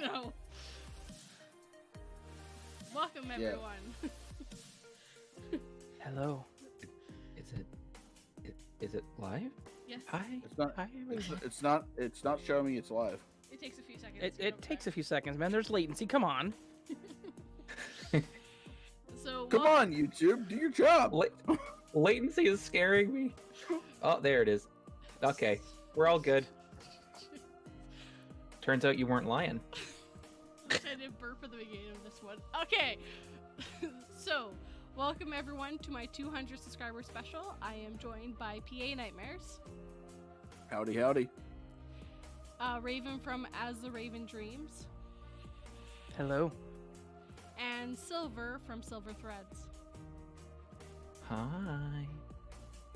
No. Welcome, everyone. Hello. Is it live? Yes. Hi. It's not. Hi, It's not showing me it's live. It takes a few seconds. It takes a few seconds, man. There's latency. Come on. So Come on, YouTube, do your job. Latency is scaring me. Oh, there it is. Okay, we're all good. Turns out you weren't lying. I did burp at the beginning of this one. Okay. So, welcome everyone to my 200 subscriber special. I am joined by PA Nightmares. Howdy, howdy. Raven from As the Raven Dreams. Hello. And Silver from SilverThreads. Hi.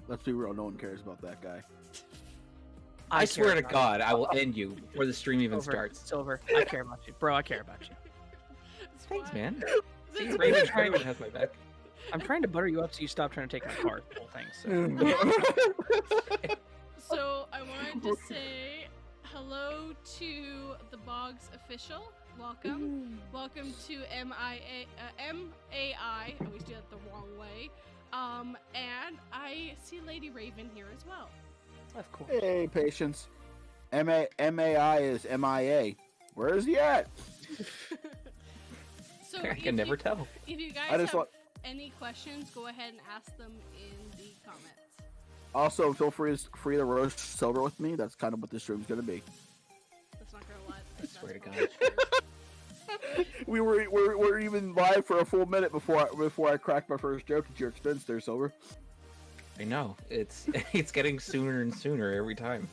Let's be real, no one cares about that guy. I swear to about God, I will end you before the stream even Silver. starts. Silver. I care about you, bro. I care about you. Thanks, man. See, That's Raven, why- Raven has my back. I'm trying to butter you up so you stop trying to take my car. The whole thing. So. So I wanted to say hello to the Boggs official. Welcome. Welcome to MAI. I always do that the wrong way. And I see Lady Raven here as well. Of course. Hey, patience. MAI is MIA. Where is he at? So I can never tell. If you guys I just have want- any questions, go ahead and ask them in the comments. Also, feel free to roast Silver with me. That's kind of what this stream's gonna be. That's not gonna lie. I swear to God. We're even live for a full minute before I cracked my first joke at your expense there, Silver. I know. It's getting sooner and sooner every time.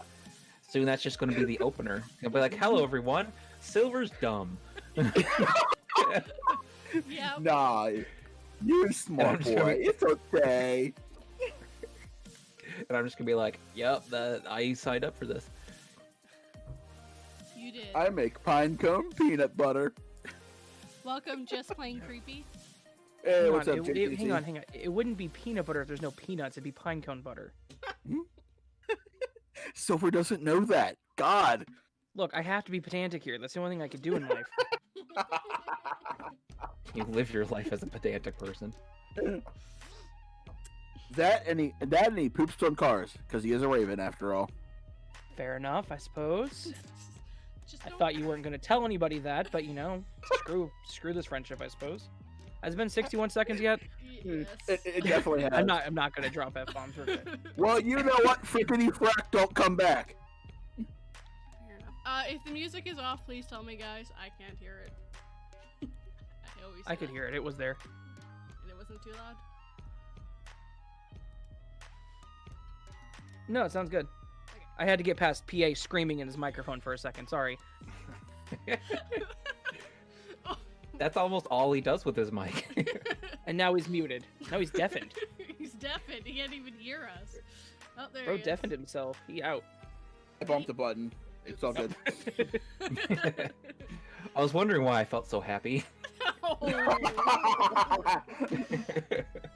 Soon that's just going to be the opener. I'll be like, hello, everyone. Silver's dumb. Yeah. Nah, you're a smart boy. It's okay. And I'm just going to be like, yep, I signed up for this. You did. I make pine cone peanut butter. Welcome, Just Plain Creepy. Hey, Hang what's on, up, hang JTC? on. It wouldn't be peanut butter if there's no peanuts. It'd be pine cone butter. Silver doesn't know that. God. Look, I have to be pedantic here. That's the only thing I could do in life. You live your life as a pedantic person. That and he poops on cars because he is a raven after all. Fair enough, I suppose. Just I don't- thought you weren't going to tell anybody that, but you know, screw this friendship, I suppose. Has it been 61 seconds yet? Yes. It definitely has. I'm not going to drop F-bombs. We're good. Well, you know what? Frickety frack, don't come back. Fair enough. If the music is off, please tell me, guys. I can't hear it. I could hear it. It was there. And it wasn't too loud. No, it sounds good. Okay. I had to get past PA screaming in his microphone for a second. Sorry. That's almost all he does with his mic. And now he's muted. Now he's deafened. He's deafened. He can't even hear us. Oh, there Bro he is. deafened himself. He out. I bumped the button. It's all good. I was wondering why I felt so happy. Oh.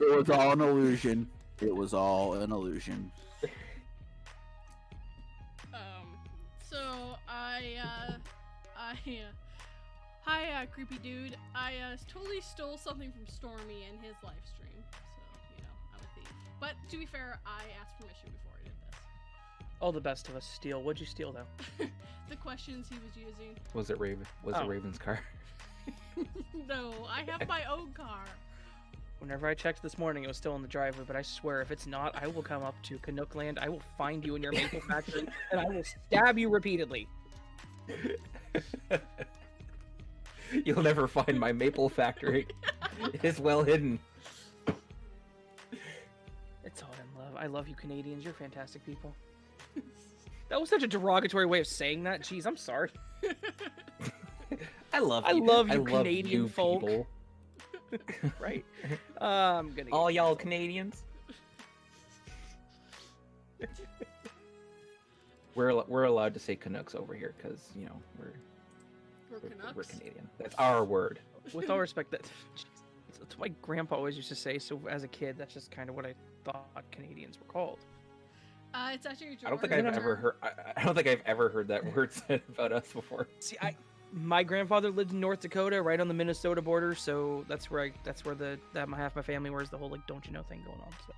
It was all an illusion. It was all an illusion. So hi, creepy dude. I totally stole something from Stormy in his live stream. So, you know, I'm a thief. But to be fair, I asked permission before I did this. All the best of us steal. What'd you steal, though? The questions he was using. Was it Raven? Was Oh. it Raven's car? No, I have my own car. Whenever I checked this morning, it was still in the driveway, but I swear, if it's not, I will come up to Canuckland, I will find you in your maple factory, and I will stab you repeatedly. You'll never find my maple factory. It's well hidden. It's all in love. I love you, Canadians. You're fantastic people. That was such a derogatory way of saying that. Jeez, I'm sorry. I love I you. love you, I love Canadian you folk. people. Right. I'm gonna All get y'all canceled. Canadians. We're allowed to say Canucks over here because you know We're Canucks. we're Canadian. That's our word. With all respect, that's what my grandpa always used to say. So as a kid, that's just kind of what I thought Canadians were called. It's actually a I don't think Georgian I've ever term. heard. I don't think I've ever heard that word said about us before. See, my grandfather lived in North Dakota, right on the Minnesota border, so that's where half my family wears the whole like don't you know thing going on. So.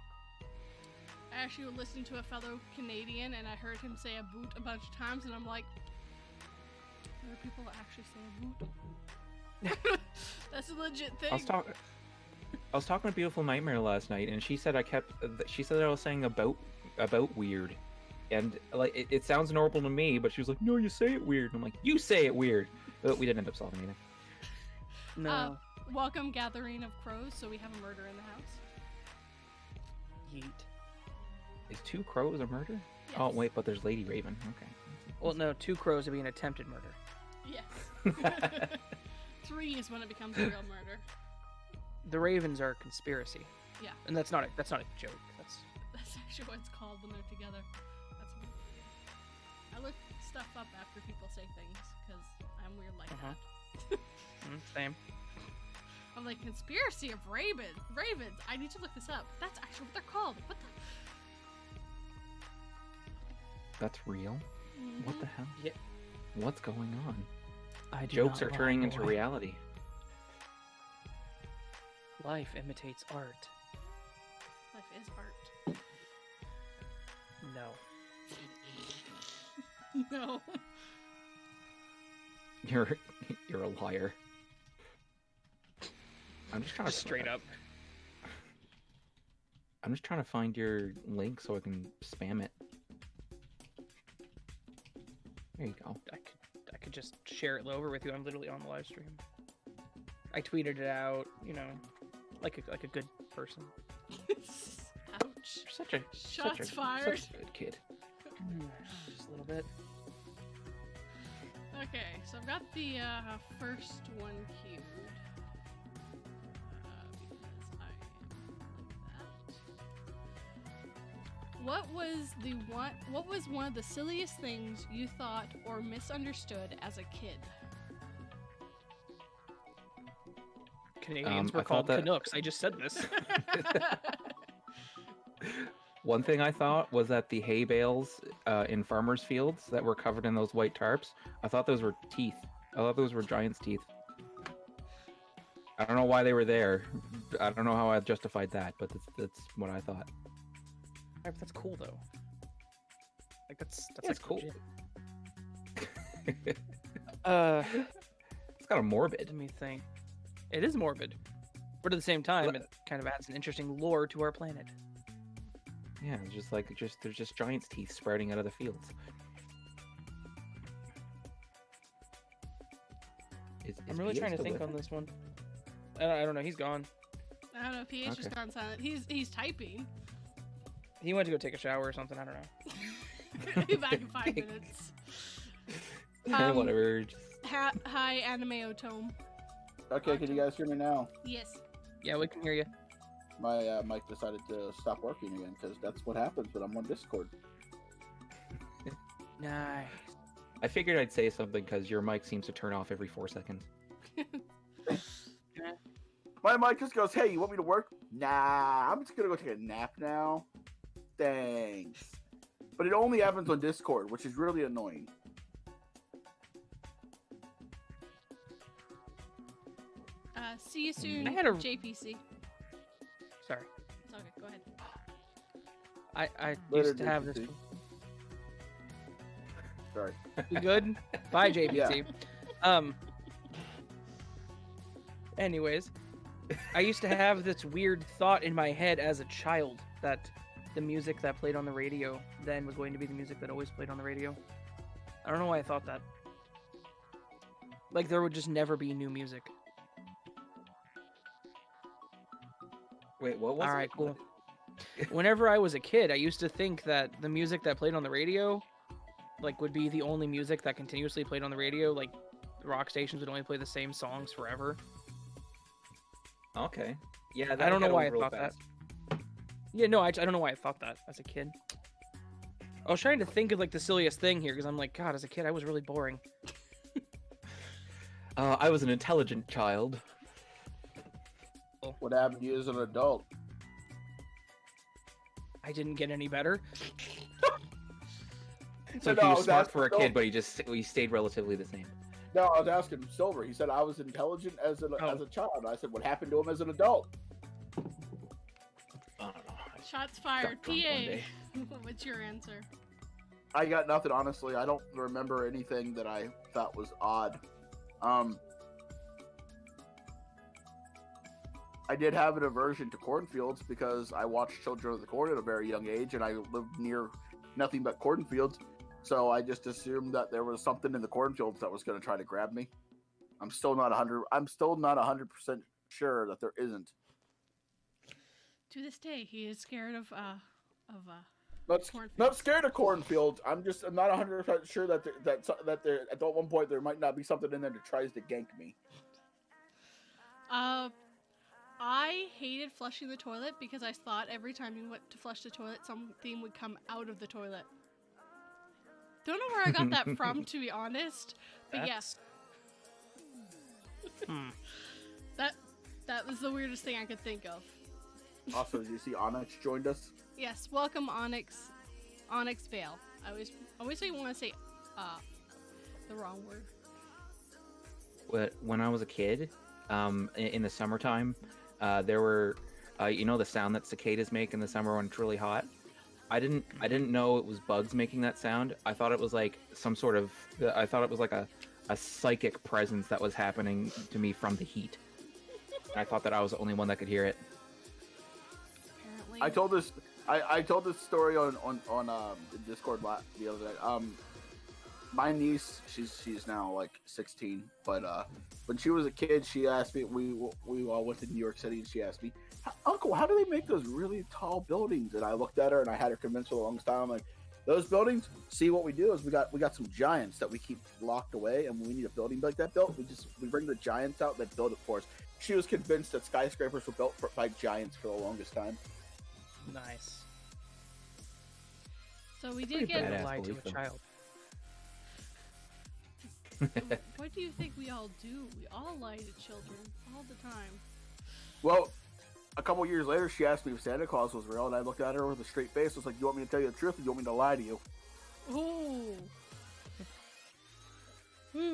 I actually listened to a fellow Canadian, and I heard him say a boot a bunch of times, and I'm like, there are people that actually say a boot. That's a legit thing. I was talking to Beautiful Nightmare last night, and she said she said that I was saying about weird, and like it sounds normal to me, but she was like, no, you say it weird. And I'm like, you say it weird, but we didn't end up solving anything. No. Welcome, gathering of crows. So we have a murder in the house. Yeet. Is 2 crows a murder? Yes. Oh wait, but there's Lady Raven. Okay. Well, no, 2 crows would be an attempted murder. Yes. 3 is when it becomes a real murder. The Ravens are a conspiracy. Yeah. And that's not a joke. That's actually what it's called when they're together. That's weird. I look stuff up after people say things because I'm weird like that. Same. I'm like, conspiracy of ravens. I need to look this up. That's actually what they're called. What the? That's real? Mm-hmm. What the hell? Yeah. What's going on? I do Jokes not are lie, turning into boy. reality. Life imitates art. Life is art. No. No. You're a liar. I'm just trying to Straight up. I'm just trying to find your link so I can spam it. There you go. I could just share it over with you. I'm literally on the live stream. I tweeted it out, like a good person. Ouch. You're such a Shots fired. Such a good kid. Just a little bit. Okay, so I've got the first one queued. Because I am like that. What was one of the silliest things you thought or misunderstood as a kid? Canadians were I called thought that- Canucks. I just said this. One thing I thought was that the hay bales in farmers' fields that were covered in those white tarps, I thought those were teeth. I thought those were giant's teeth. I don't know why they were there. I don't know how I justified that, but that's what I thought. That's cool though. Like that's It's like cool. legit. It's kind of morbid. Let me think. It is morbid, but at the same time, it kind of adds an interesting lore to our planet. Yeah, it's just like there's just giant's teeth sprouting out of the fields. I'm really trying to think on this one. I don't know. He's gone. I don't know if PH just gone silent. He's typing. He went to go take a shower or something. I don't know. Be back in 5 minutes. Whatever. Hi, Anime Otome. Okay, can you guys hear me now? Yes. Yeah, we can hear you. My mic decided to stop working again because that's what happens when I'm on Discord. Nice. I figured I'd say something because your mic seems to turn off every 4 seconds. My mic just goes, "Hey, you want me to work?" Nah, I'm just gonna go take a nap now. Thanks. But it only happens on Discord, which is really annoying. See you soon, I had a- JPC. Sorry. It's okay, go ahead. I Later, used to have this. JPC. Sorry. You good? Bye, JPT. Anyways, I used to have this weird thought in my head as a child that the music that played on the radio then was going to be the music that always played on the radio. I don't know why I thought that. Like there would just never be new music. Wait, what was it? All right, cool. Whenever I was a kid, I used to think that the music that played on the radio, like, would be the only music that continuously played on the radio. Like, rock stations would only play the same songs forever. Okay. Yeah, I don't know why I real thought fast. that. Yeah, no, I don't know why I thought that as a kid. I was trying to think of, like, the silliest thing here, because I'm like, God, as a kid, I was really boring. I was an intelligent child. What happened to you as an adult? I didn't get any better. So No, he was smart that's for a no- kid, but he stayed relatively the same. No, I was asking Silver. He said I was intelligent as a child. I said, what happened to him as an adult? I don't know. Shots fired. Got drunk one day. PA. What's your answer? I got nothing, honestly. I don't remember anything that I thought was odd. I did have an aversion to cornfields because I watched Children of the Corn at a very young age, and I lived near nothing but cornfields. So I just assumed that there was something in the cornfields that was going to try to grab me. I'm still not 100% sure that there isn't. To this day, he is scared of cornfields. Not scared of cornfields. I'm not 100% sure that there at one point there might not be something in there that tries to gank me. I hated flushing the toilet because I thought every time you went to flush the toilet, something would come out of the toilet. Don't know where I got that from, to be honest. But yes. That was the weirdest thing I could think of. Also, did you see Onyx joined us? Yes, welcome Onyx. Onyx Vale. I always want to say the wrong word. When I was a kid, in the summertime, there were, the sound that cicadas make in the summer when it's really hot. I didn't know it was bugs making that sound. I thought it was like I thought it was like a psychic presence that was happening to me from the heat. I thought that I was the only one that could hear it. Apparently. I told this story on Discord the other day. My niece, she's now like 16, but when she was a kid, she asked me. We all went to New York City, and she asked me, "Uncle, how do they make those really tall buildings?" And I looked at her, and I had her convinced for the longest time. I'm like, those buildings. See, what we do is we got some giants that we keep locked away, and when we need a building like that built, we bring the giants out that build it for us. She was convinced that skyscrapers were built by giants for the longest time. Nice. So we did get. badass. Lie to belief a them. child. What do you think we all do? We all lie to children all the time. Well, a couple years later, she asked me if Santa Claus was real, and I looked at her with a straight face. I was like, "You want me to tell you the truth, or you want me to lie to you?" Ooh.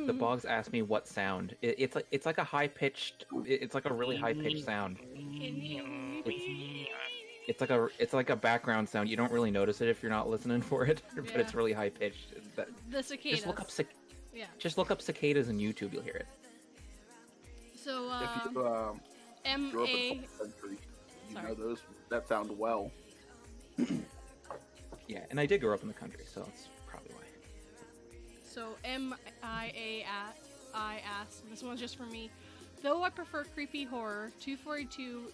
The Boggs asked me what sound. It's like a high pitched. It's like a really high pitched sound. It's like a background sound. You don't really notice it if you're not listening for it, but Yeah. it's really high pitched. The cicadas. Yeah. Just look up cicadas in YouTube. You'll hear it. So If you grew up in the country, you Sorry. know those that sound well. Yeah, and I did grow up in the country, so that's probably why. So MIA asked, this one's just for me. Though I prefer creepy horror, 242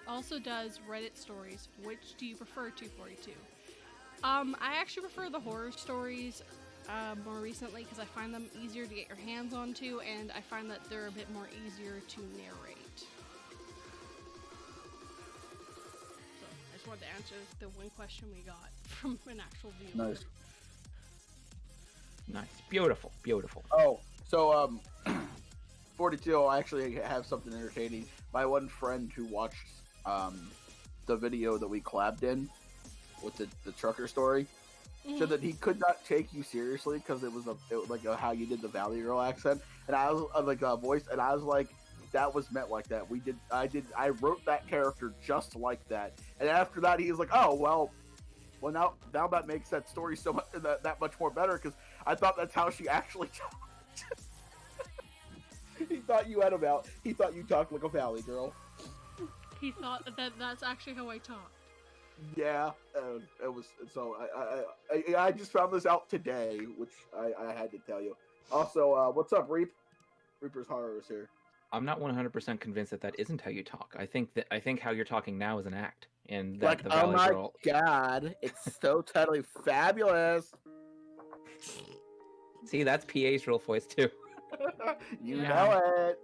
also does Reddit stories. Which do you prefer, 242? I actually prefer the horror stories more recently because I find them easier to get your hands onto, and I find that they're a bit more easier to narrate. So I just wanted to answer the one question we got from an actual viewer. Nice. Nice, beautiful, beautiful. Oh, so 42. I actually have something entertaining. My one friend who watched the video that we collabed in with the trucker story said that he could not take you seriously because it was how you did the Valley Girl accent, and I was like a voice, and I was like, that was meant like that. I wrote that character just like that, and after that he was like, oh well now that makes that story so much that much more better because I thought that's how she actually talked. He thought you talked like a Valley Girl. He thought that's actually how I talk. Yeah, it was. So I just found this out today, which I had to tell you. Also, what's up, Reap? Reaper's Horror is here. I'm not 100% convinced that isn't how you talk. I think how you're talking now is an act, and that Like, the oh Valley my Girl. god, it's so totally fabulous. See, that's PA's real voice too. You Yeah. know it.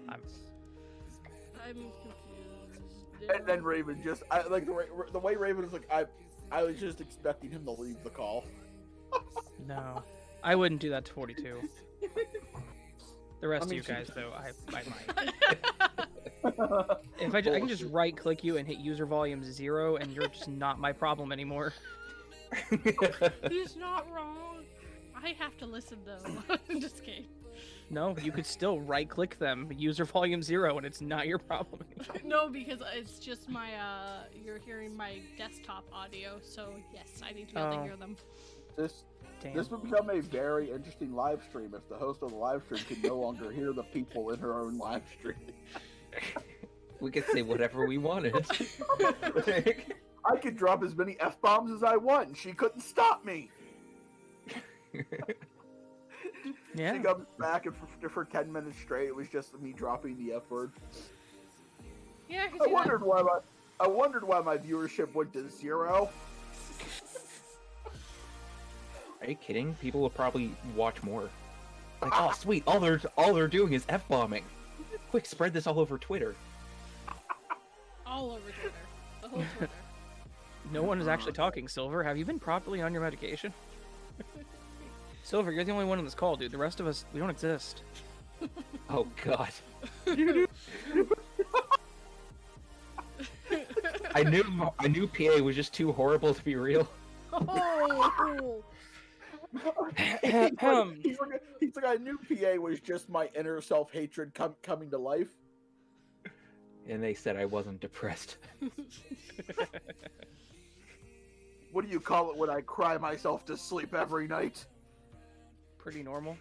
I'm confused. And then Raven just, I like the way Raven is like, I was just expecting him to leave the call. No, I wouldn't do that to 42. The rest I mean, of you guys, though, I might. If I can just right click you and hit user volume 0, and you're just not my problem anymore. He's not wrong. I I have to listen though. Just kidding. No, you could still right-click them, user volume 0, and it's not your problem anymore. No, because it's just my you're hearing my desktop audio, so yes, I need to be able to hear them. This would become a very interesting live stream if the host of the live stream could no longer hear the people in her own live stream. We could say whatever we wanted. I could drop as many F-bombs as I want, and she couldn't stop me. Yeah. She comes back, and for 10 minutes straight, it was just me dropping the F word. Yeah, I wondered why my viewership went to 0. Are you kidding? People will probably watch more. Like, oh sweet, all they're doing is F-bombing. Quick, spread this all over Twitter. All over Twitter. The whole Twitter. No one is actually talking, Silver. Have you been properly on your medication? Silver, you're the only one on this call, dude. The rest of us, we don't exist. Oh god. I knew PA was just too horrible to be real. Oh. He's like, I knew PA was just my inner self-hatred coming to life. And they said I wasn't depressed. What do you call it when I cry myself to sleep every night? Pretty normal.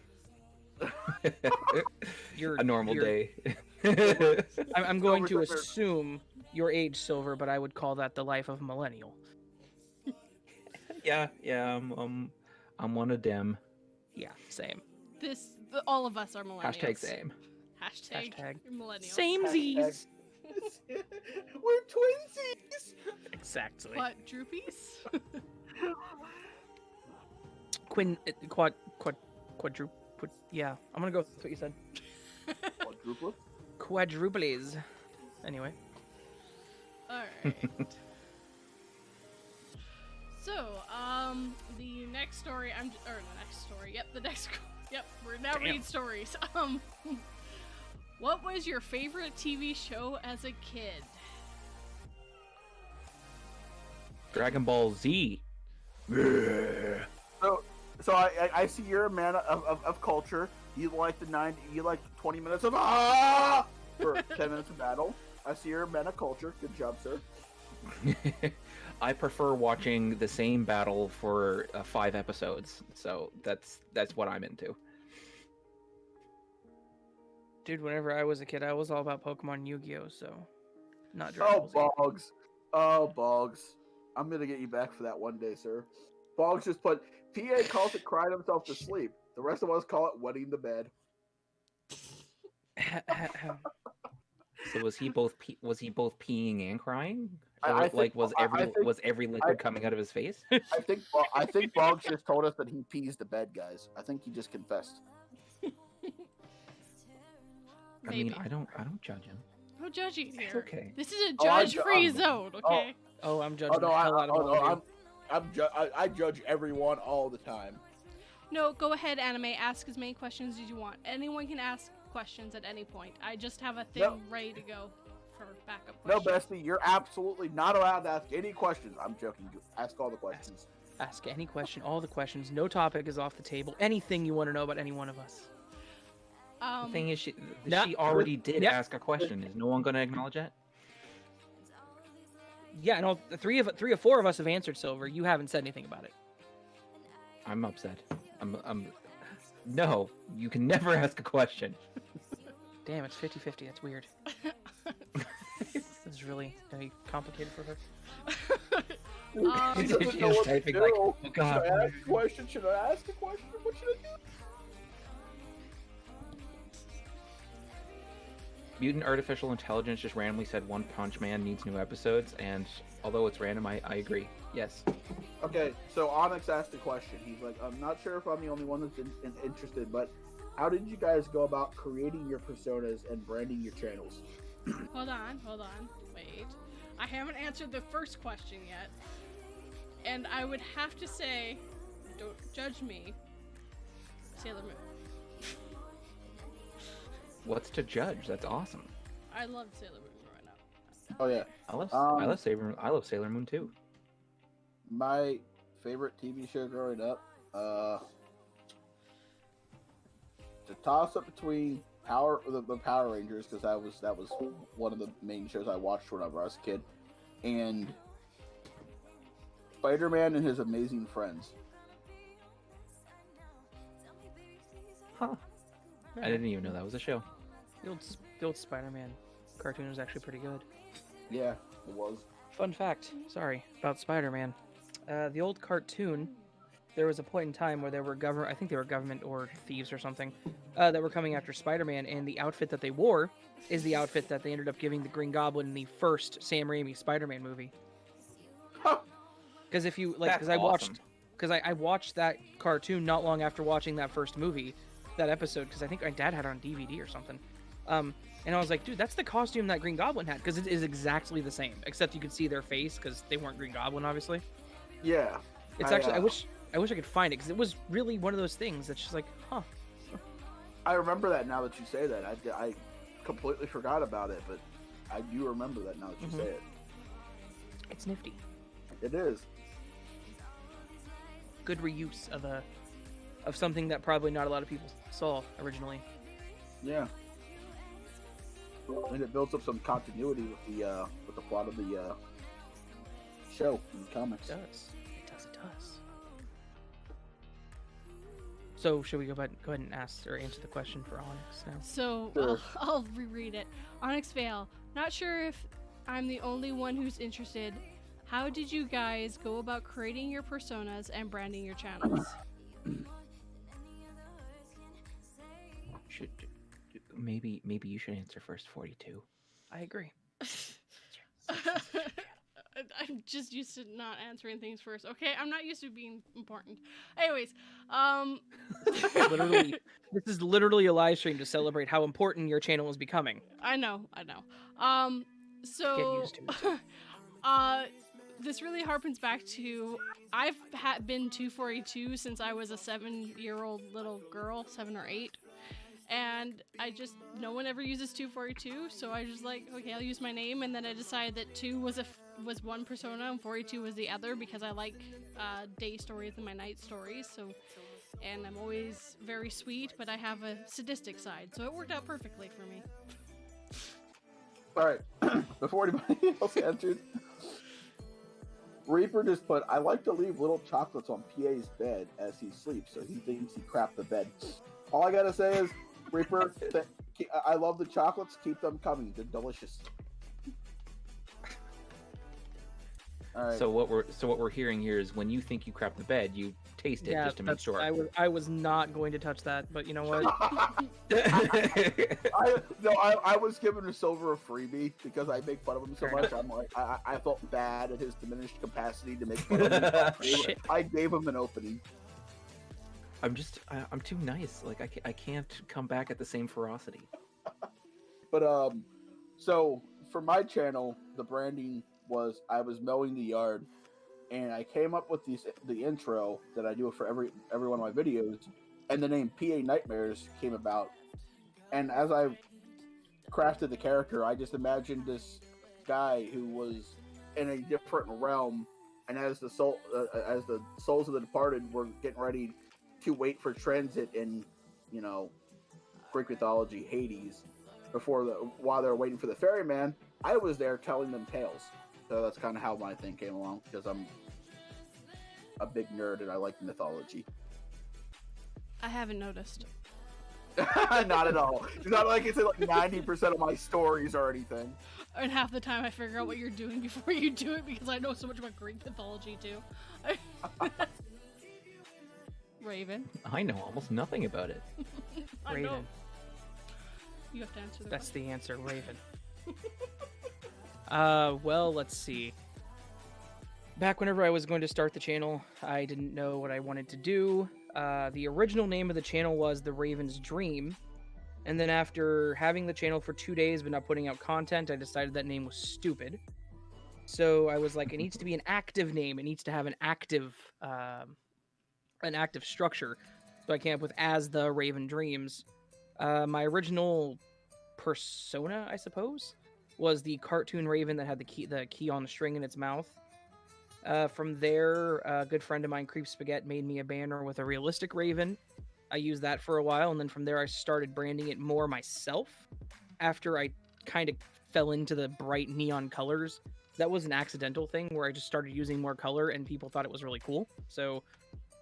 A normal day. I'm going to assume your age, Silver, but I would call that the life of a millennial. Yeah, I'm one of them. Yeah, same. All of us are millennials. Hashtag same. Hashtag millennials. Samesies. We're twinsies. Exactly. What, droopies? Yeah, I'm gonna go with what you said. Quadruplets? Quadruplets. Anyway. Alright. So, the next story, we're now reading stories. What was your favorite TV show as a kid? Dragon Ball Z. So I see you're a man of culture. You like you like 20 minutes of for 10 minutes of battle. I see you're a man of culture. Good job, sir. I prefer watching the same battle for 5 episodes, so that's what I'm into. Dude, whenever I was a kid, I was all about Pokemon Yu-Gi-Oh, so not Dragon Ball Z. Boggs. Oh, Boggs. I'm gonna get you back for that one day, sir. Boggs just put PA calls it crying himself to sleep. The rest of us call it wetting the bed. So was he both peeing and crying? Or, was every liquid coming out of his face? I think Boggs just told us that he pees the bed, guys. I think he just confessed. I mean, I don't judge him. No judging here. It's okay. This is a judge-free zone, okay? I'm judging the hell out of all of you. I judge everyone all the time. No, go ahead, Anime. Ask as many questions as you want. Anyone can ask questions at any point. I just have a thing ready to go for backup questions. No, Bestie, you're absolutely not allowed to ask any questions. I'm joking. Ask all the questions. Ask any question, all the questions. No topic is off the table. Anything you want to know about any one of us. The thing is, she already did ask a question. Is no one going to acknowledge that? Yeah, no, three or four of us have answered, Silver. You haven't said anything about it. I'm upset. No, you can never ask a question. Damn, it's 50-50. That's weird. This is really very complicated for her. She doesn't know what to do. Oh, God. Should I ask a question? Should I ask a question? What should I do? Mutant Artificial Intelligence just randomly said One Punch Man needs new episodes, and although it's random, I agree. Yes. Okay, so Onyx asked a question. He's like, I'm not sure if I'm the only one that's interested, but how did you guys go about creating your personas and branding your channels? Hold on. Wait. I haven't answered the first question yet. And I would have to say, don't judge me, Sailor Moon. What's to judge? That's awesome. I love Sailor Moon growing up. Oh yeah, I love Sailor Moon too. My favorite TV show growing up, toss up between the Power Rangers, because that was one of the main shows I watched whenever I was a kid, and Spider-Man and His Amazing Friends. Huh. I didn't even know that was a show. The old Spider-Man cartoon was actually pretty good. Yeah, it was. Fun fact, sorry, about Spider-Man. The old cartoon, there was a point in time where there were I think they were government or thieves or something, that were coming after Spider-Man, and the outfit that they wore is the outfit that they ended up giving the Green Goblin in the first Sam Raimi Spider-Man movie. Because if you like, because I watched that cartoon not long after watching that first movie, that episode, because I think my dad had it on DVD or something. And I was like, dude, that's the costume that Green Goblin had, because it is exactly the same, except you could see their face because they weren't Green Goblin, obviously. Yeah. It's actually, I wish I could find it, because it was really one of those things that's just like, huh. I remember that now that you say that. I completely forgot about it, but I do remember that now that you say it. It's nifty. It is. Good reuse of something that probably not a lot of people saw originally. Yeah. And it builds up some continuity with the plot of the show in the comics. It does. So, should we go ahead and ask or answer the question for Onyx now? So, Sure. I'll reread it. Onyx Vale. Not sure if I'm the only one who's interested. How did you guys go about creating your personas and branding your channels? Maybe you should answer first, 42. I agree. I'm just used to not answering things first. Okay, I'm not used to being important. Anyways, This is literally a live stream to celebrate how important your channel is becoming. I know. So Get used to it. This really harpens back to I've been 242 since I was a 7-year-old little girl, 7 or 8. And no one ever uses 242, so I just like, okay, I'll use my name, and then I decided that 2 was one persona and 42 was the other, because I like day stories and my night stories. And I'm always very sweet, but I have a sadistic side, so it worked out perfectly for me. All right, before anybody else answered, Reaper just put, I like to leave little chocolates on PA's bed as he sleeps, so he thinks he crapped the bed. All I gotta say is, Reaper, I love the chocolates. Keep them coming. They're delicious. All right. So what we're hearing here is when you think you crap the bed, you taste it just to make sure. I was not going to touch that, but you know what? I was giving a Silver a freebie because I make fun of him so much. I'm like, I felt bad at his diminished capacity to make fun of him. I gave him an opening. I'm too nice. Like I can't come back at the same ferocity. But so for my channel, the branding was I was mowing the yard, and I came up with the intro that I do for every one of my videos, and the name PA Nightmares came about. And as I crafted the character, I just imagined this guy who was in a different realm, and as the souls of the departed were getting ready to wait for transit in, Greek mythology, Hades, while they're waiting for the ferryman, I was there telling them tales. So that's kind of how my thing came along, because I'm a big nerd and I like mythology. I haven't noticed. Not at all. It's not like it's like 90% of my stories or anything. And half the time I figure out what you're doing before you do it, because I know so much about Greek mythology too. Raven. I know almost nothing about it. I know. Raven. You have to answer That's question. the answer, Raven. Well, let's see. Back whenever I was going to start the channel, I didn't know what I wanted to do. The original name of the channel was The Raven's Dream. And then after having the channel for 2 days but not putting out content, I decided that name was stupid. So I was like, it needs to be an active name. It needs to have an active structure. So I came up with As the Raven Dreams. My original persona, I suppose, was the cartoon raven that had the key on the string in its mouth. From there, a good friend of mine, Creep Spaghetti, made me a banner with a realistic raven. I used that for a while, and then from there I started branding it more myself. After I kind of fell into the bright neon colors, that was an accidental thing where I just started using more color, and people thought it was really cool. So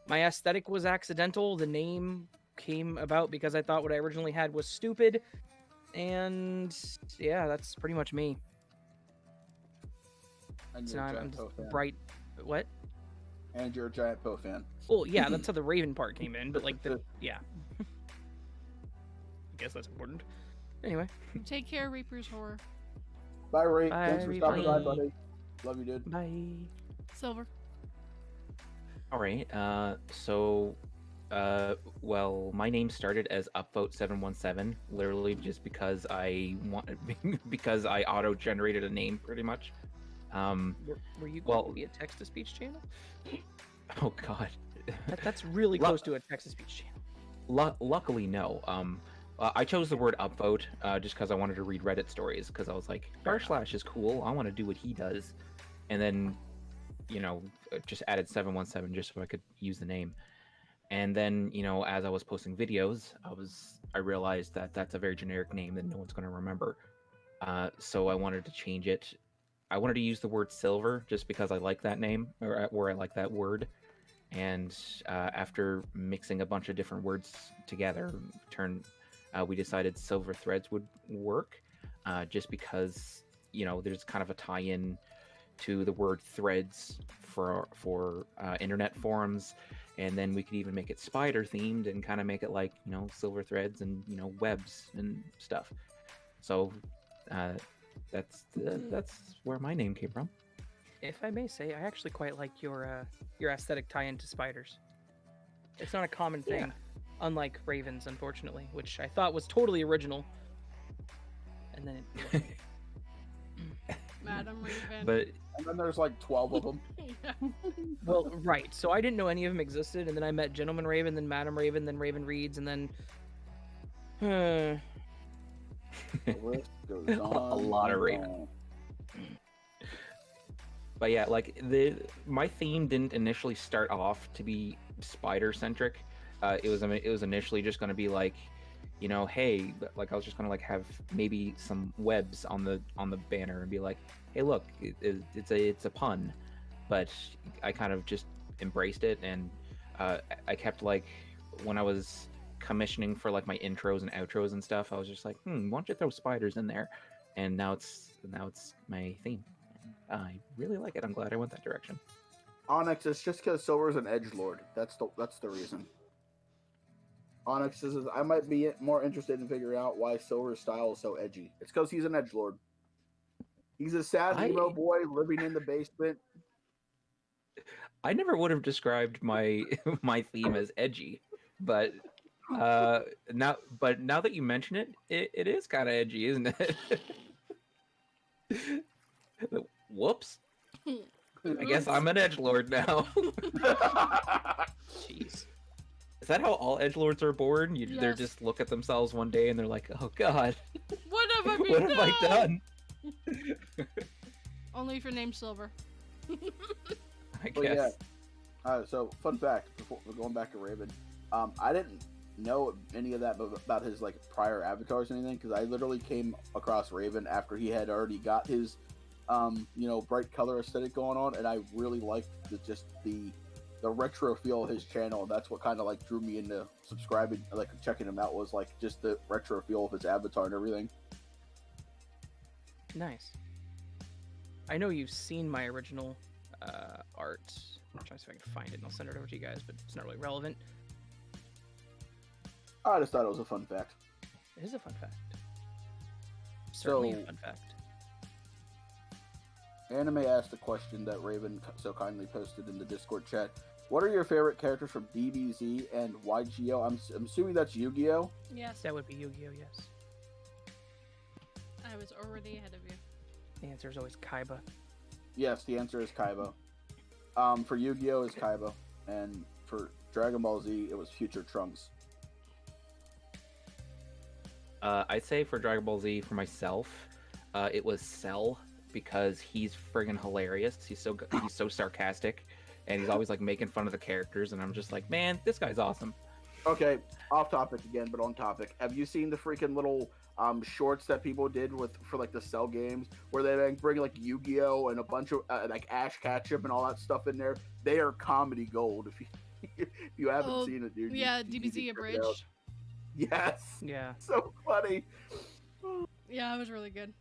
my aesthetic was accidental. The name came about because I thought what I originally had was stupid, and yeah, that's pretty much me. And So you're now a I'm giant Poe just fan. bright. What? And you're a giant Poe fan. Well, yeah, that's how the Raven part came in, but like the yeah. I guess that's important. Anyway, Take care, Reaper's Horror. Bye, Ray. Bye, Thanks for stopping by, Ray. buddy. Love you, dude. bye. Silver. All right. Well, my name started as Upvote717, literally just because I wanted, because I auto-generated a name, pretty much. Were you going well- to be a text-to-speech channel? Oh God. That's really Lu- close to a text-to-speech channel. Luckily, no. I chose the word upvote just because I wanted to read Reddit stories, because I was like, Fair r/ is cool. I want to do what he does, and then, just added 717 just so I could use the name. And then, as I was posting videos, I realized that that's a very generic name that no one's going to remember. So I wanted to change it. I wanted to use the word silver just because I like that name, or I like that word. And after mixing a bunch of different words together, we decided SilverThreads would work, just because there's kind of a tie-in to the word threads for internet forums, and then we could even make it spider themed and kind of make it like silver threads and webs and stuff. So that's where my name came from. If I may say, I actually quite like your aesthetic tie-in to spiders. It's not a common thing, Yeah. unlike ravens, unfortunately, which I thought was totally original. And then it... Madam Raven. But And then there's like 12 of them. Yeah. well, right. So I didn't know any of them existed, and then I met Gentleman Raven, then Madam Raven, then Raven Reads, and then The list goes A on lot of and Raven. on. But yeah, like my theme didn't initially start off to be spider centric. It was initially just going to be like, hey, like I was just going to like have maybe some webs on the banner and be like, hey, look, it's a pun. But I kind of just embraced it, and I kept like, when I was commissioning for like my intros and outros and stuff, I was just like, why don't you throw spiders in there? And now it's my theme. I really like it. I'm glad I went that direction. Onyx is just because Silver's an edgelord. That's the reason. Onyx says I might be more interested in figuring out why Silver's style is so edgy. It's because he's an edgelord. He's a sad emo boy living in the basement. I never would have described my my theme as edgy, but now that you mention it, it is kind of edgy, isn't it? Whoops. I guess I'm an edgelord now. Jeez. Is that how all edgelords are born? They're Yes. just look at themselves one day and they're like, "Oh God, What have I been what have I done?" Only if your name's Silver. I But guess. yeah. So fun fact, before we're going back to Raven, I didn't know any of that about his like prior avatars or anything, because I literally came across Raven after he had already got his bright color aesthetic going on, and I really liked the retro feel of his channel, and that's what kind of like drew me into subscribing, like checking him out, was like just the retro feel of his avatar and everything. Nice. I know you've seen my original art. I'm trying to see if I can find it and I'll send it over to you guys, but it's not really relevant. I just thought it was a fun fact. It is a fun fact. Certainly So- a fun fact. Anime asked a question that Raven so kindly posted in the Discord chat. What are your favorite characters from DBZ and YGO? I'm assuming that's Yu-Gi-Oh. Yes, That would be Yu-Gi-Oh, yes. I was already ahead of you. The answer is always Kaiba. Yes, the answer is Kaiba. For Yu-Gi-Oh is Kaiba, and for Dragon Ball Z it was Future Trunks. I'd say for Dragon Ball Z, for myself, it was Cell, because he's friggin' hilarious. He's so sarcastic, and he's always like making fun of the characters, and I'm just like, man, this guy's awesome. Okay, off topic again, but on topic. Have you seen the freaking little shorts that people did for like the Cell games, where they like, bring like Yu-Gi-Oh and a bunch of like Ash Ketchum and all that stuff in there? They are comedy gold. If you haven't seen it, dude. Yeah, you need DBZ to check it out. abridged. Yes. Yeah. So funny. Yeah, it was really good.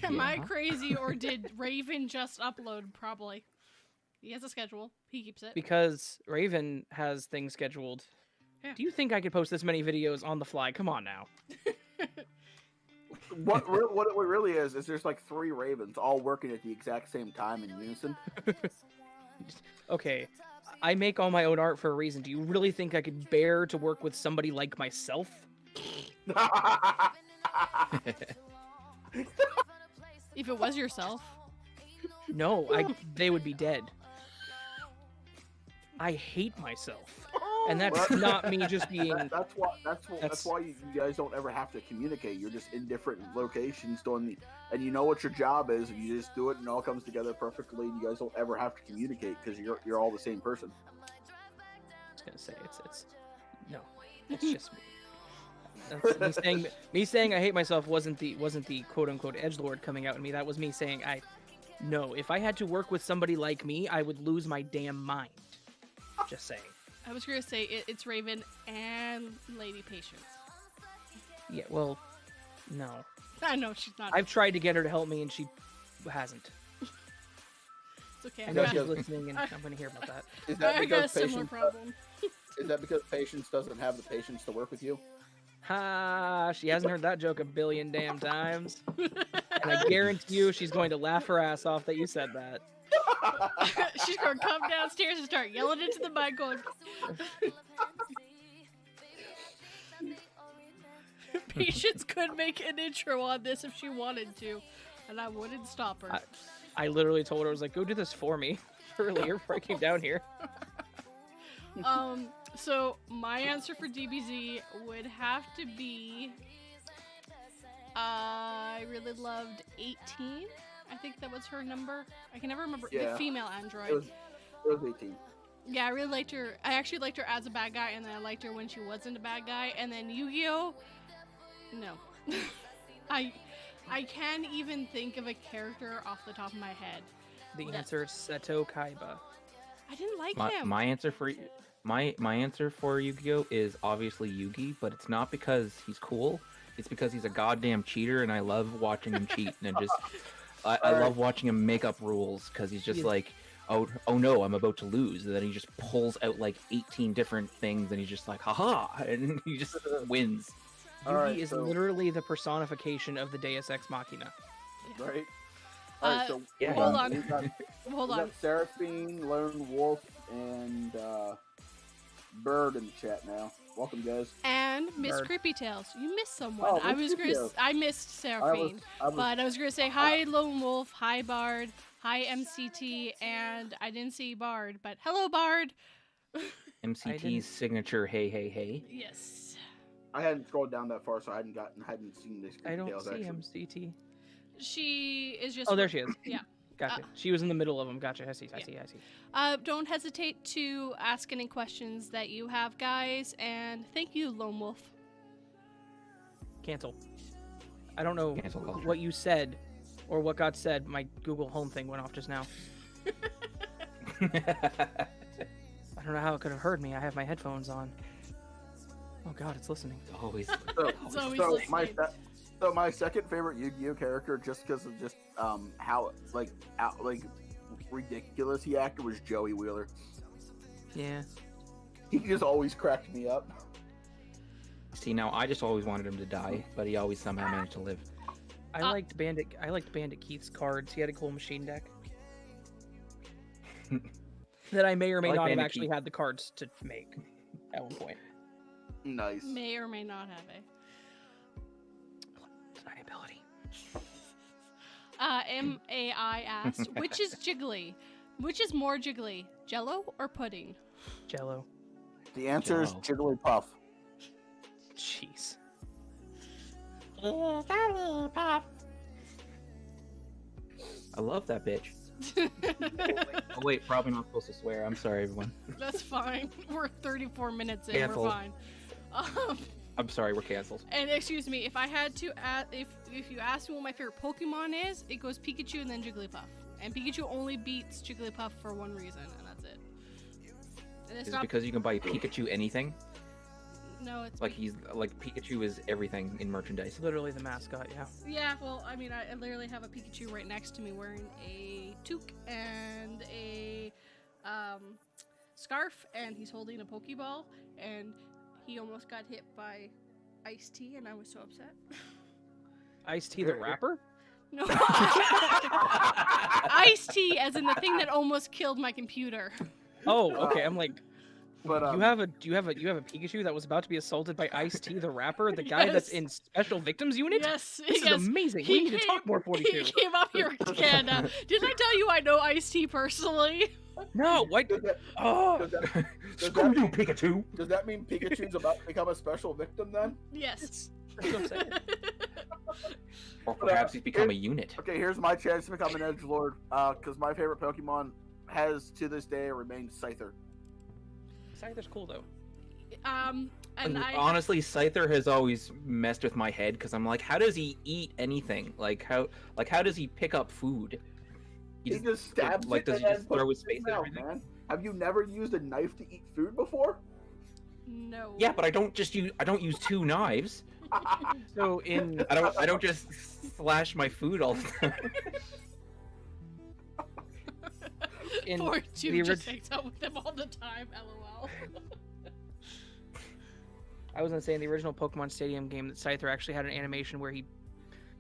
Am I crazy, or did Raven just upload? Probably. He has a schedule. He keeps it. Because Raven has things scheduled. Yeah. Do you think I could post this many videos on the fly? Come on now. What it really is there's like 3 Ravens all working at the exact same time in unison. Okay, I make all my own art for a reason. Do you really think I could bear to work with somebody like myself? If it was yourself. No, they would be dead. I hate myself. And that's not me just being... That's why you guys don't ever have to communicate. You're just in different locations and you know what your job is, and you just do it, and it all comes together perfectly. And you guys don't ever have to communicate because you're all the same person. I was gonna say it's no, it's just me. That's me saying I hate myself wasn't the quote unquote edgelord coming out in me. That was me saying no. If I had to work with somebody like me, I would lose my damn mind. Just saying. I was gonna say it's Raven and Lady Patience. Yeah, well, no. I know she's not. I've tried to get her to help me, and she hasn't. It's okay. I know she's listening, and I'm going to hear about that. Is that I got a because similar problem. Is that because Patience doesn't have the patience to work with you? Ha! She hasn't heard that joke a billion damn times. And I guarantee you she's going to laugh her ass off that you said that. She's gonna come downstairs and start yelling into the mic going, Patience could make an intro on this if she wanted to, and I wouldn't stop her. I literally told her, I was like, go do this for me earlier before I came down here. So my answer for DBZ would have to be, I really loved 18. I think that was her number. I can never remember. Yeah. The female android. It was 18. Yeah, I really liked her. I actually liked her as a bad guy, and then I liked her when she wasn't a bad guy. And then Yu-Gi-Oh! No. I can't even think of a character off the top of my head. The answer is Seto Kaiba. I didn't like him. My answer for Yu-Gi-Oh is obviously Yugi, but it's not because he's cool. It's because he's a goddamn cheater, and I love watching him cheat, and just I love watching him make up rules because he's just like, oh no, I'm about to lose, and then he just pulls out like 18 different things, and he's just like, haha, and he just wins. Yugi is literally the personification of the Deus Ex Machina. Right. All right, so yeah. Hold on. We got Seraphine, Lone Wolf, and Bird in the chat now. Welcome, guys. And Miss Bird. Creepy Tails. You missed someone. Oh, I Miss was Creepy gonna. Tails. I missed Seraphine, but I was gonna say hi Lone Wolf, hi Bard, hi MCT, and I didn't see Bard, but hello Bard. MCT's signature, hey hey hey. Yes. I hadn't scrolled down that far, so I hadn't seen this. I don't details, see actually. MCT. She is just. Oh, there she is. Yeah. Gotcha. She was in the middle of them. Gotcha. I see. Don't hesitate to ask any questions that you have, guys, and thank you, Lone Wolf. Cancel. I don't know Cancel culture. what you said or what got said. My Google Home thing went off just now. I don't know how it could have heard me. I have my headphones on. Oh god, it's listening. Always. It's always listening. So my second favorite Yu-Gi-Oh character, just because of just how ridiculous he acted, was Joey Wheeler. Yeah. He just always cracked me up. See, now I just always wanted him to die, but he always somehow managed to live. I liked Bandit Keith's cards. He had a cool machine deck. That I may or may like not have Bandit actually Keith. had the cards to make at one point. Nice. May or may not have a. Deniability. MAI asked, which is jiggly? Which is more jiggly, Jello or pudding? Jello. The answer is Jigglypuff. Jeez. I love that bitch. Oh wait, probably not supposed to swear. I'm sorry, everyone. That's fine. We're 34 minutes in. Canceled. We're fine. I'm sorry, we're canceled. And excuse me, if I had to ask, if you ask me what my favorite Pokemon is, it goes Pikachu and then Jigglypuff. And Pikachu only beats Jigglypuff for one reason, and that's it. And it's Is it not because you can buy Pikachu anything? no, it's Like Pikachu is everything in merchandise. Literally the mascot, yeah. yeah. Well, I mean, I literally have a Pikachu right next to me wearing a toque and a scarf, and he's holding a Pokeball, and he almost got hit by Ice-T, and I was so upset. Ice-T the rapper? No, Ice-T, as in the thing that almost killed my computer. Oh, okay. I'm like, But you have a Pikachu that was about to be assaulted by Ice-T the rapper, the guy that's Yes. in Special Victims Unit? Yes, This yes. is amazing. He We need to came- talk more 42. He came up here, and didn't I tell you I know Ice-T personally? No, why? does that, Oh, does that, Screw you, Pikachu! does that mean Pikachu's about to become a special victim then? Yes. that's what I'm saying. Or perhaps he's become a unit. Okay, here's my chance to become an edgelord. Because my favorite Pokemon has to this day remained Scyther. Scyther's cool though. And I Honestly, Scyther has always messed with my head because I'm like, how does he eat anything? How does he pick up food? He just stabs like, it does and he then just puts throw his it in face his at mouth, everything? man. Have you never used a knife to eat food before? no. Yeah, but I don't use two knives. So in I don't just slash my food all the time. in 42 the just orig- hangs out with them all the time. LOL. I was gonna say in the original Pokemon Stadium game that Scyther actually had an animation where he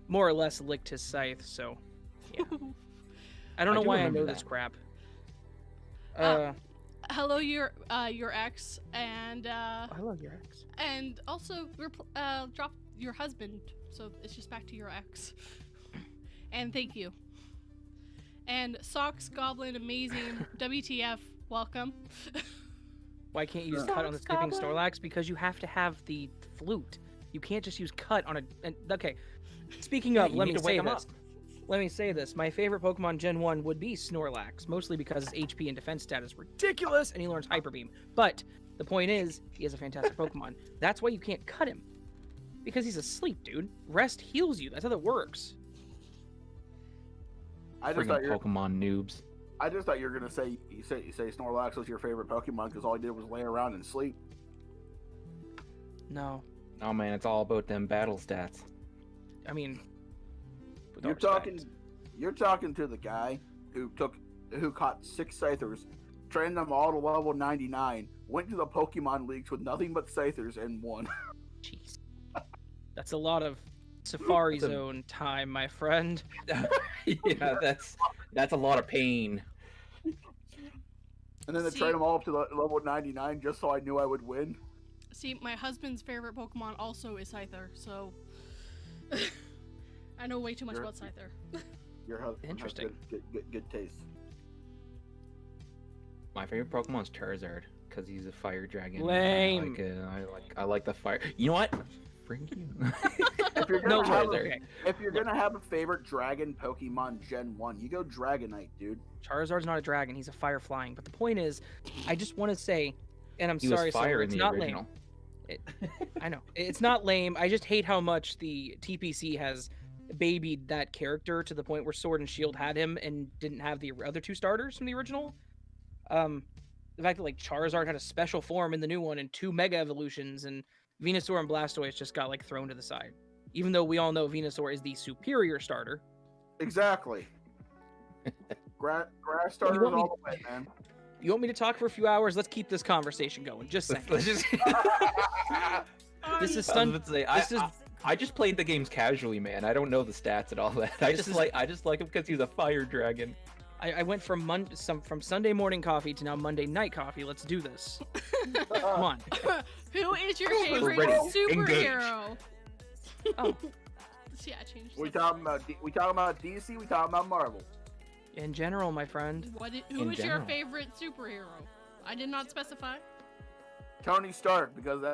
more or less licked his scythe. So yeah, I don't I know do why I remember know that. this crap. Hello, your ex, and I love your ex. and also drop your husband. So it's just back to your ex. And thank you. And Socks Goblin Amazing WTF, welcome. Why can't you use cut on the sleeping Snorlax? Because you have to have the flute. You can't just use cut on a. Okay, speaking of, you let need me to wake say him this. up. Let me say this. My favorite Pokemon Gen 1 would be Snorlax, mostly because his HP and defense stat is ridiculous, and he learns Hyper Beam. But the point is, he is a fantastic Pokemon. That's why you can't cut him. Because he's asleep, dude. Rest heals you. That's how that works. I just Friggin' Pokemon noobs. thought you were gonna say you say Snorlax was your favorite Pokemon because all he did was lay around and sleep. No. Oh man, it's all about them battle stats. I mean, with all You're respect. talking, you're talking to the guy who caught 6 Scythers, trained them all to level 99, went to the Pokemon leagues with nothing but Scythers and won. Jeez. That's a lot of Safari That's a- Zone time, my friend. Yeah, that's a lot of pain. And then they See- trained them all up to level 99 just so I knew I would win. See, my husband's favorite Pokemon also is Scyther, so I know way too much You're- about Scyther. Your husband Interesting. has good taste. My favorite Pokemon's Charizard because he's a fire dragon. Lame. I like the fire. You know what? Frick you. If you're No gonna have Charizard. if you're gonna have a favorite dragon Pokemon Gen 1, you go Dragonite, dude. Charizard's not a dragon. He's a fire flying. But the point is, I just want to say, and I'm He sorry, was fire Silver, in it's the not original. lame. I know. It's not lame. I just hate how much the TPC has babied that character to the point where Sword and Shield had him and didn't have the other 2 starters from the original. The fact that like Charizard had a special form in the new one and 2 Mega Evolutions, and Venusaur and Blastoise just got like thrown to the side. Even though we all know Venusaur is the superior starter. Exactly. Grass starters want me- all the way, man. You want me to talk for a few hours? Let's keep this conversation going. Just saying. Let's just. This is I was Sun. about to say, This is I just played the games casually, man. I don't know the stats and all that. I This just is- like him because he's a fire dragon. I went from from Sunday morning coffee to now Monday night coffee. Let's do this. Come on. Who is your favorite ready. superhero? Oh, See, I changed. We something. talking about DC. We talking about Marvel. in general, my friend. Who in is your general. favorite superhero? I did not specify. Tony Stark because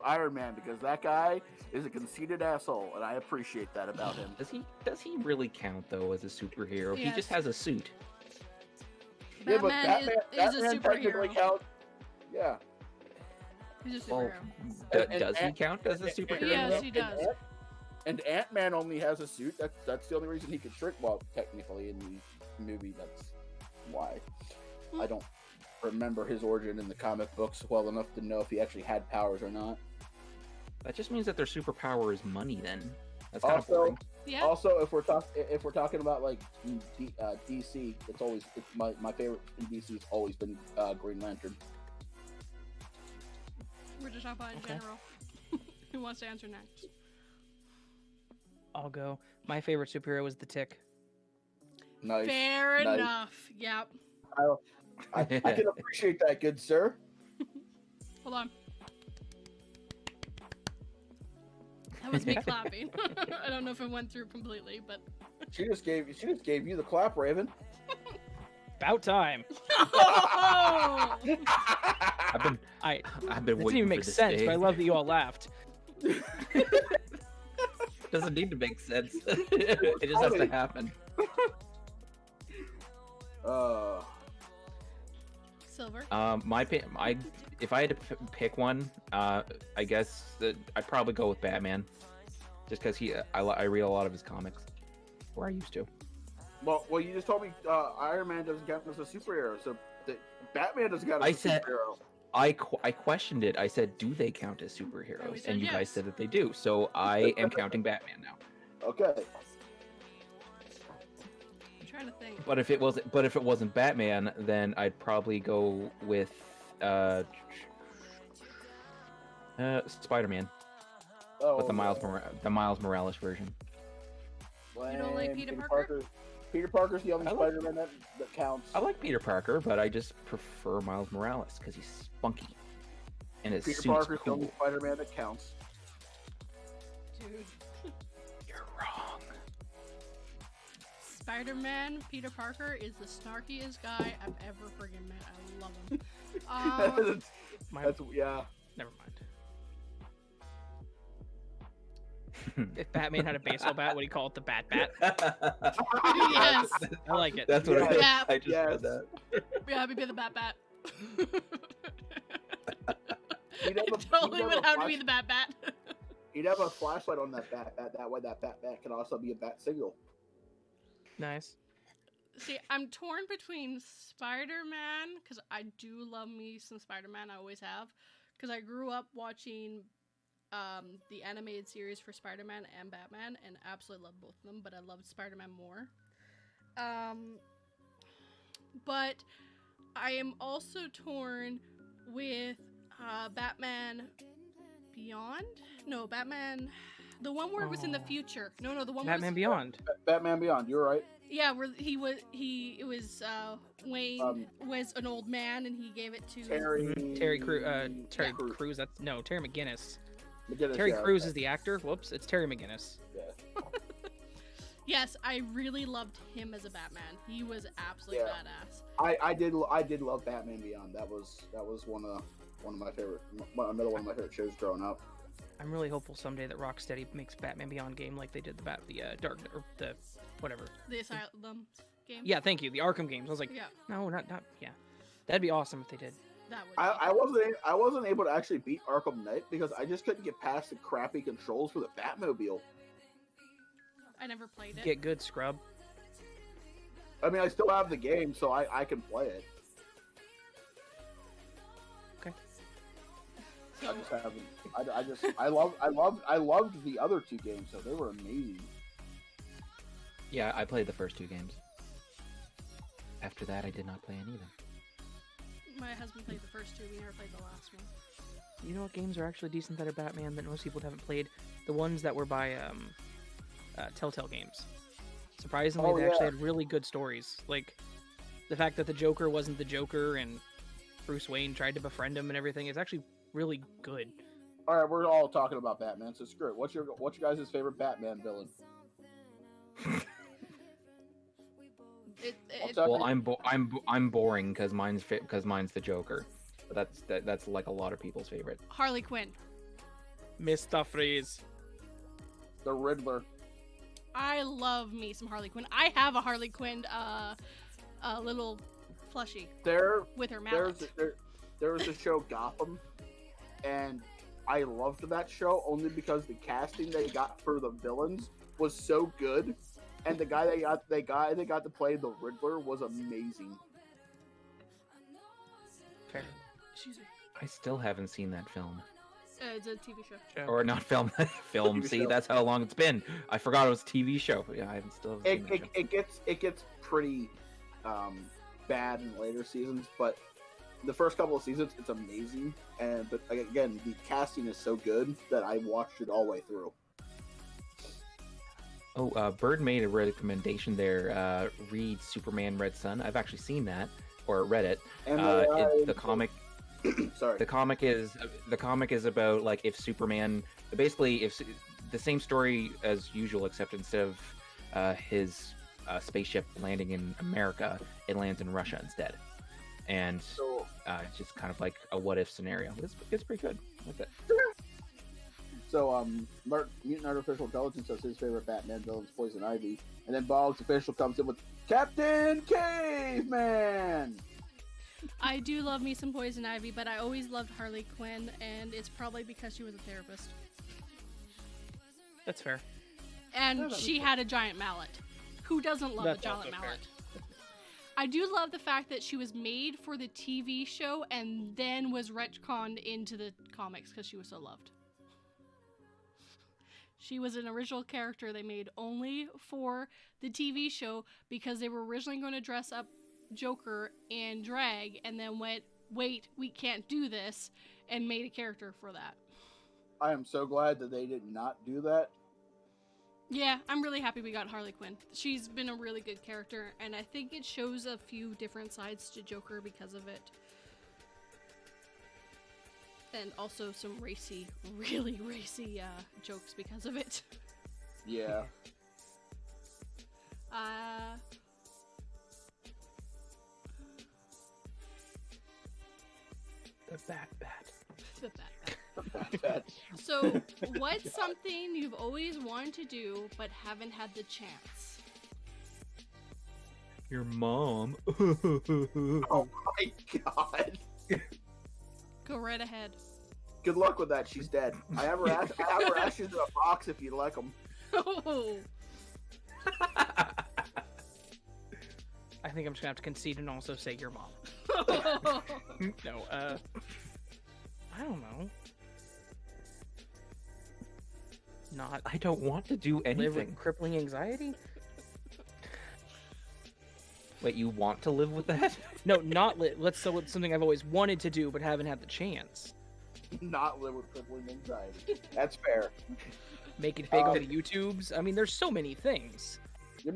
Iron Man because that guy is a conceited asshole and I appreciate that about him. Does he really count though as a superhero? He Yes. just has a suit. Yeah, but Batman is a Batman technically superhero. counts. Yeah. He's a Well, superhero. And does he Ant- count as a superhero? Yes, though? he does. And Ant-Man only has a suit. That's the only reason he could shrink. Well, technically in the movie, that's why. I don't remember his origin in the comic books well enough to know if he actually had powers or not. That just means that their superpower is money. Then that's kind of Also, boring. Yeah. also, if we're talking about like DC, it's my favorite in DC has always been Green Lantern. We're just talking about in Okay. general. Who wants to answer next? I'll go. My favorite superhero was the Tick. Nice. Fair nice. enough. Yep. I can appreciate that, good sir. Hold on. That was me clapping. I don't know if it went through completely, but. She just gave you the clap, Raven. About time. Oh! I've been That waiting didn't even for make this sense, day. but I love that you all laughed. Doesn't need to make sense. It just has to funny. happen. Silver. If I had to pick one, I guess that I'd probably go with Batman, just because I read a lot of his comics, or I used to. well, you just told me Iron Man doesn't count as a superhero, so Batman doesn't count as I a said- superhero. I questioned it. I said, "Do they count as Oh, superheroes?" he said And you yes. guys said that they do. So I am counting Batman now. Okay. I'm trying to think. But if it wasn't Batman, then I'd probably go with Spider-Man, Oh, but the Miles Morales version. You don't like lame. Peter Parker? Peter Parker's the only I like- Spider-Man that counts. I like Peter Parker, but I just prefer Miles Morales because he's spunky, and his Peter suit's Parker's the cool. only Spider-Man that counts. Dude. You're wrong. Spider-Man, Peter Parker is the snarkiest guy I've ever friggin' met. I love him. That's yeah. Never mind. If Batman had a baseball bat, would he call it the Bat Bat? Yes. I like it. That's what Yeah. Yeah. I just Yes. read that. Yeah, be the Bat Bat. He'd have a- Totally he'd have would a have to be flash- the Bat Bat. He'd have a flashlight on that bat. That way, that bat can also be a bat signal. Nice. See, I'm torn between Spider-Man, because I do love me some Spider-Man, I always have. Because I grew up watching the animated series for Spider-Man and Batman, and absolutely love both of them, but I loved Spider-Man more. But I am also torn with Batman Beyond? No, Batman... The one where it was in the Oh. future. No, the one Batman was... Beyond. Batman Beyond. You're right. Yeah, where it was Wayne was an old man and he gave it to Terry Crews. Terry Crews. Crews. That's no Terry McGinnis. McGinnis, Terry yeah, Crews okay. is the actor. Whoops, it's Terry McGinnis. Yeah. Yes, I really loved him as a Batman. He was absolutely Yeah. badass. I did love Batman Beyond. That was one of my favorite, another one of my favorite shows growing up. I'm really hopeful someday that Rocksteady makes Batman Beyond game like they did the Dark or the whatever. The Asylum game. Yeah, thank you. The Arkham games. I was like, Yeah, no, not yeah. That'd be awesome if they did. that would. I wasn't able to actually beat Arkham Knight because I just couldn't get past the crappy controls for the Batmobile. I never played it. Get good, scrub. I mean, I still have the game, so I can play it. Okay. So, I just haven't. I loved the other two games, so they were amazing. Yeah, I played the first two games. After that, I did not play any of them. my husband played the first two. We never played the last one. You know what games are actually decent that are Batman that most people haven't played? The ones that were by Telltale Games. Surprisingly, Oh, they actually yeah. had really good stories. Like the fact that the Joker wasn't the Joker and Bruce Wayne tried to befriend him and everything is actually really good. All right, we're all talking about Batman, so screw it. What's your guys' favorite Batman villain? It, Well, I'm boring because mine's the Joker. But that's like a lot of people's favorite. Harley Quinn. Mr. Freeze. The Riddler. I love me some Harley Quinn. I have a Harley Quinn little plushie There, with her mallet. there was a show Gotham, and I loved that show only because the casting they got for the villains was so good, and the guy they got to play the Riddler was amazing. Fair. Excuse me. I still haven't seen that film. It's a TV show. Or not film, film. TV See, show. that's how long it's been. I forgot it was a TV show. Yeah, I haven't still. Haven't seen that show. It gets pretty bad in later seasons, but the first couple of seasons it's amazing. But again, the casting is so good that I watched it all the way through. Oh, Bird made a recommendation there. Read Superman Red Sun. I've actually seen that or read it. The comic. Sorry. The comic is about like if Superman, basically if the same story as usual, except instead of his spaceship landing in America, it lands in Russia instead, and So, it's just kind of like a what if scenario. It's pretty good. I like that. So, Mutant Artificial Intelligence says his favorite Batman villain is Poison Ivy, and then Boggs Official comes in with Captain Caveman. I do love me some Poison Ivy, but I always loved Harley Quinn, and it's probably because she was a therapist. That's fair. And she had a giant mallet. Who doesn't love That's a also giant fair. mallet? I do love the fact that she was made for the TV show and then was retconned into the comics because she was so loved. She was an original character they made only for the TV show because they were originally going to dress up Joker in drag and then went, wait, we can't do this, and made a character for that. I am so glad that they did not do that. Yeah, I'm really happy we got Harley Quinn. She's been a really good character, and I think it shows a few different sides to Joker because of it. And also some racy, really racy jokes because of it. Yeah. The Bat. The Bat. That- So, what's something you've always wanted to do but haven't had the chance? Your mom. oh my god. Go right ahead. Good luck with that. She's dead. I have her ashes in a box if you'd like them. Oh, I think I'm just gonna have to concede and also say your mom. No, I don't know. Not I don't want to do live anything. with crippling anxiety? Wait, you want to live with that? No, not live. Let's say it's something I've always wanted to do but haven't had the chance. Not live with crippling anxiety. That's fair. Make it big on the YouTubes. I mean, there's so many things. You're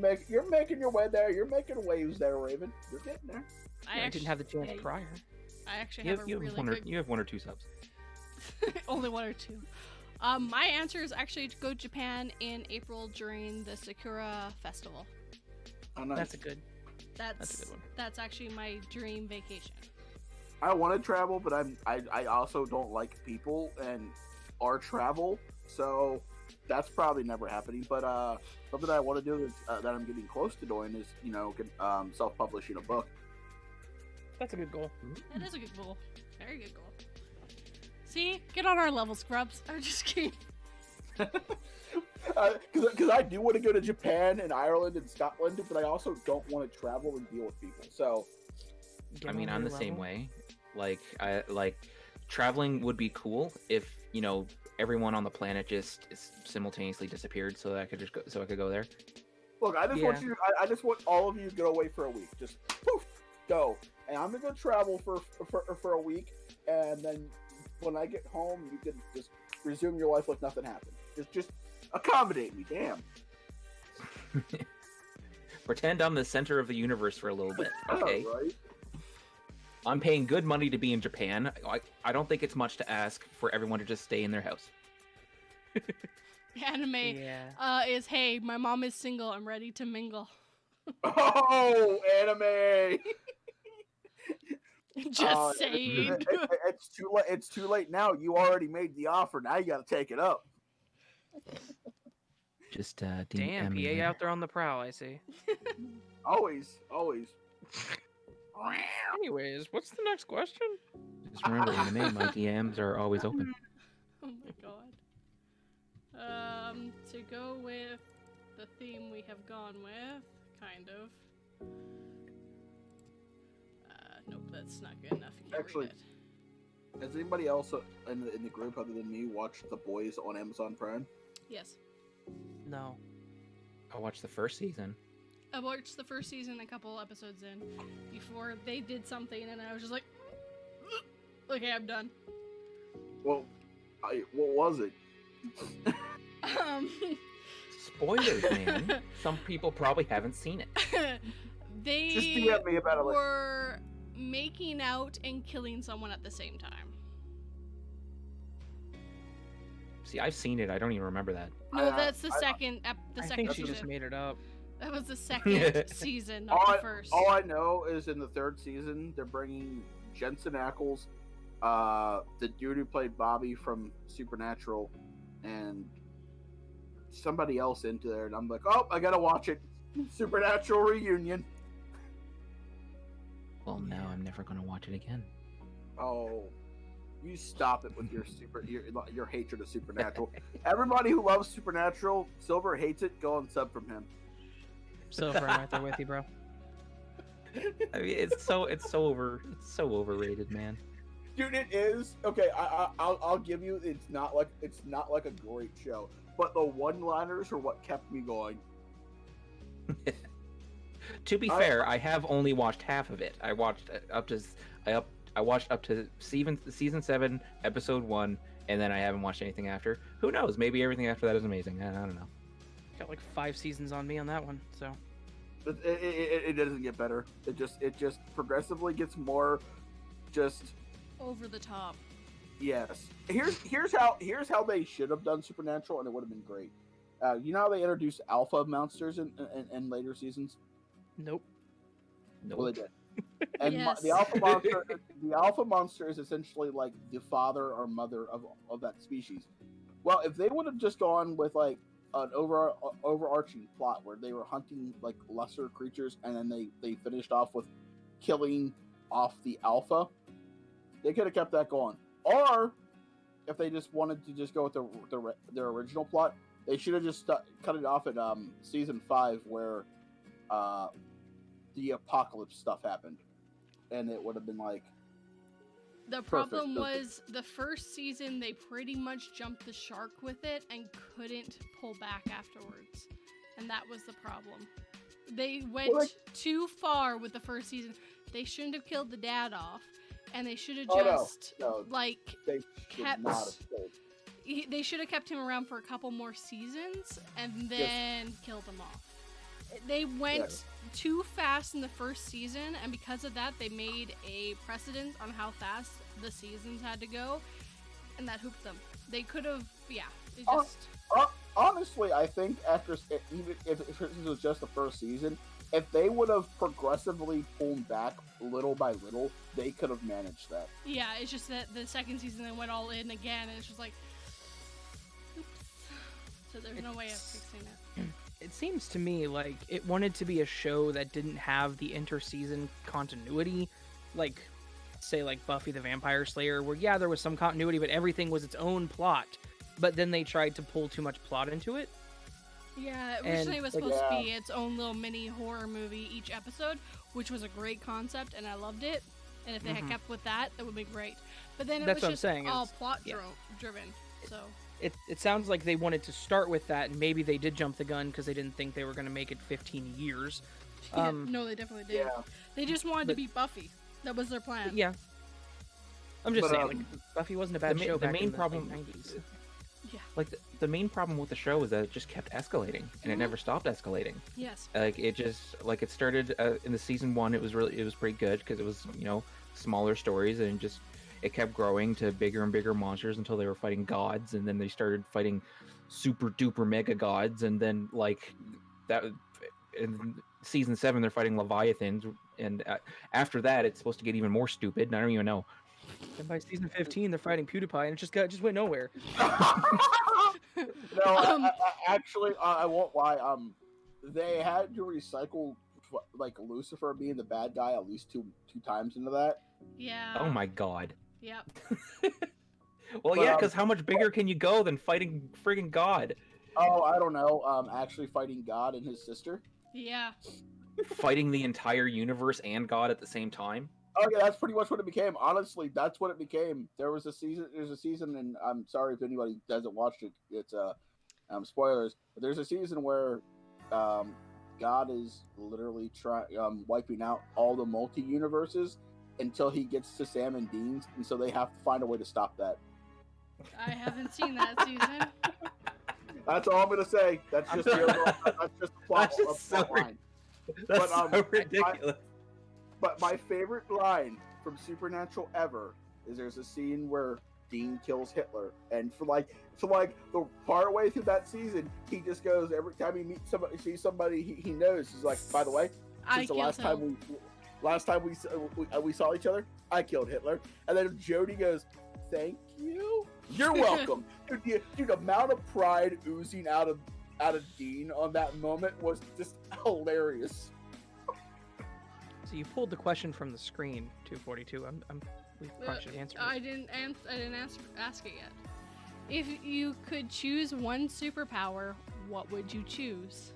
making your way there. You're making waves there, Raven. You're getting there. I didn't have the chance prior. I actually have a really good... You have one or two subs. Only one or two. My answer is actually to go to Japan in April during the Sakura Festival. Oh, nice. That's a good. That's a good one. That's actually my dream vacation. I want to travel, but I also don't like people or travel, so that's probably never happening. But something I want to do is, that I'm getting close to doing is self-publishing a book. That's a good goal. That is a good goal. Very good goal. See? Get on our level, scrubs. I'm just kidding. Because I do want to go to Japan and Ireland and Scotland, but I also don't want to travel and deal with people. So, Get I mean, on I'm your the same level. way. Like traveling would be cool if everyone on the planet just simultaneously disappeared, so that I could go there. look, I just want you. I just want all of you to go away for a week. Just poof, go. And I'm gonna travel for a week, and then when I get home, you can just resume your life like nothing happened. Just accommodate me, damn. Pretend I'm the center of the universe for a little bit, okay? Right? I'm paying good money to be in Japan. I don't think it's much to ask for everyone to just stay in their house. Anime Yeah. is, hey, my mom is single. I'm ready to mingle. Oh, anime! Just saying. It's too late. It's too late now. You already made the offer. Now you got to take it up. Just Damn, DM me PA later. out there on the prowl, I see. Always, always. Anyways, what's the next question? Just remember, anime, my DMs are always open. Oh my god. To go with the theme we have gone with, kind of. Nope, that's not good enough. You can't Actually, read it. Has anybody else in the group other than me watched The Boys on Amazon Prime? Yes. No. I watched the first season. I watched the first season a couple episodes in before they did something, and I was just like, okay, I'm done. Well, what was it? Spoilers, man. Some people probably haven't seen it. They Just DM me about it. were making out and killing someone at the same time. See, I've seen it. I don't even remember that. No, that's the second. The I second think she season. just made it up. That was the second season, not the first. All I know is in the third season, they're bringing Jensen Ackles, the dude who played Bobby from Supernatural, and somebody else into there, and I'm like, oh, I gotta watch it. Supernatural reunion. Well, now I'm never going to watch it again. Oh, you stop it with your hatred of Supernatural. Everybody who loves Supernatural, Silver hates it. Go and sub from him. Silver, I'm right there with you, bro. I mean, it's so overrated, man. Dude, it is. Okay, I'll give you. It's not like a great show, but the one-liners are what kept me going. To be fair, I have only watched half of it. I watched I watched up to season 7, episode 1, and then I haven't watched anything after. Who knows? Maybe everything after that is amazing. I don't know. Got like 5 seasons on me on that one, so. It doesn't get better. It just progressively gets more, just Over the top. yes. Here's how they should have done Supernatural, and it would have been great. You know how they introduced alpha monsters in later seasons? Nope. Nope. Well, they did. And Yes. the alpha monster is essentially like the father or mother of that species. Well, if they would have just gone with like an overarching plot where they were hunting like lesser creatures, and then they finished off with killing off the alpha, they could have kept that going. Or if they just wanted to just go with their original plot, they should have just cut it off at season 5 where the apocalypse stuff happened, and it would have been like. The problem was the first season they pretty much jumped the shark with it and couldn't pull back afterwards. And that was the problem. They went too far with the first season. They shouldn't have killed the dad off, and they should have They should not have killed. they should have kept him around for a couple more seasons and then killed him off. They went too fast in the first season, and because of that, they made a precedent on how fast the seasons had to go, and that hooped them. They could have, it just... Honestly, I think after, even if it was just the first season, if they would have progressively pulled back little by little, they could have managed that. Yeah, it's just that the second season they went all in again, and it's just like, oops. So there's no way of fixing it. It seems to me like it wanted to be a show that didn't have the inter-season continuity, like, say, like Buffy the Vampire Slayer, where, there was some continuity, but everything was its own plot. But then they tried to pull too much plot into it. Yeah, originally it was supposed to be its own little mini horror movie each episode, which was a great concept, and I loved it. And if they had kept with that, that would be great. But then it was just all plot driven, so... It sounds like they wanted to start with that, and maybe they did jump the gun because they didn't think they were going to make it 15 years. No, they definitely did. Yeah. They just wanted to be Buffy. That was their plan. Yeah. I'm just saying, like, Buffy wasn't a bad show back in the 90s. Yeah. Like, the main problem with the show is that it just kept escalating, and it never stopped escalating. Yes. Like, it just, like, it started in the season 1, it was pretty good, because it was, smaller stories, and just... It kept growing to bigger and bigger monsters until they were fighting gods, and then they started fighting super duper mega gods, and then like that in season 7 they're fighting leviathans, and after that it's supposed to get even more stupid, and I don't even know. And by season 15 they're fighting PewDiePie, and it just went nowhere. No, actually, I won't lie. They had to recycle like Lucifer being the bad guy at least two times into that. Yeah. Oh my god. Yep. Well, But, yeah, because how much bigger can you go than fighting friggin' God? Oh, I don't know. Actually fighting God and his sister. Yeah. Fighting the entire universe and God at the same time? Oh yeah, that's pretty much what it became. Honestly, that's what it became. There's a season, and I'm sorry if anybody hasn't watched it. It's spoilers. But there's a season where God is literally wiping out all the multi-universes until he gets to Sam and Dean's, and so they have to find a way to stop that. I haven't seen that season. That's all I'm gonna say. That's just the plot, That's just so line. That's But, so ridiculous. But my favorite line from Supernatural ever is there's a scene where Dean kills Hitler, and for the part way through that season, he just goes every time he sees somebody he knows. He's like, by the way, since the last time we saw each other, I killed Hitler. And then Jody goes, "Thank you, you're welcome." Dude, the amount of pride oozing out of Dean on that moment was just hilarious. So you pulled the question from the screen, 242. We probably should answer it. I didn't ask it yet. If you could choose one superpower, what would you choose?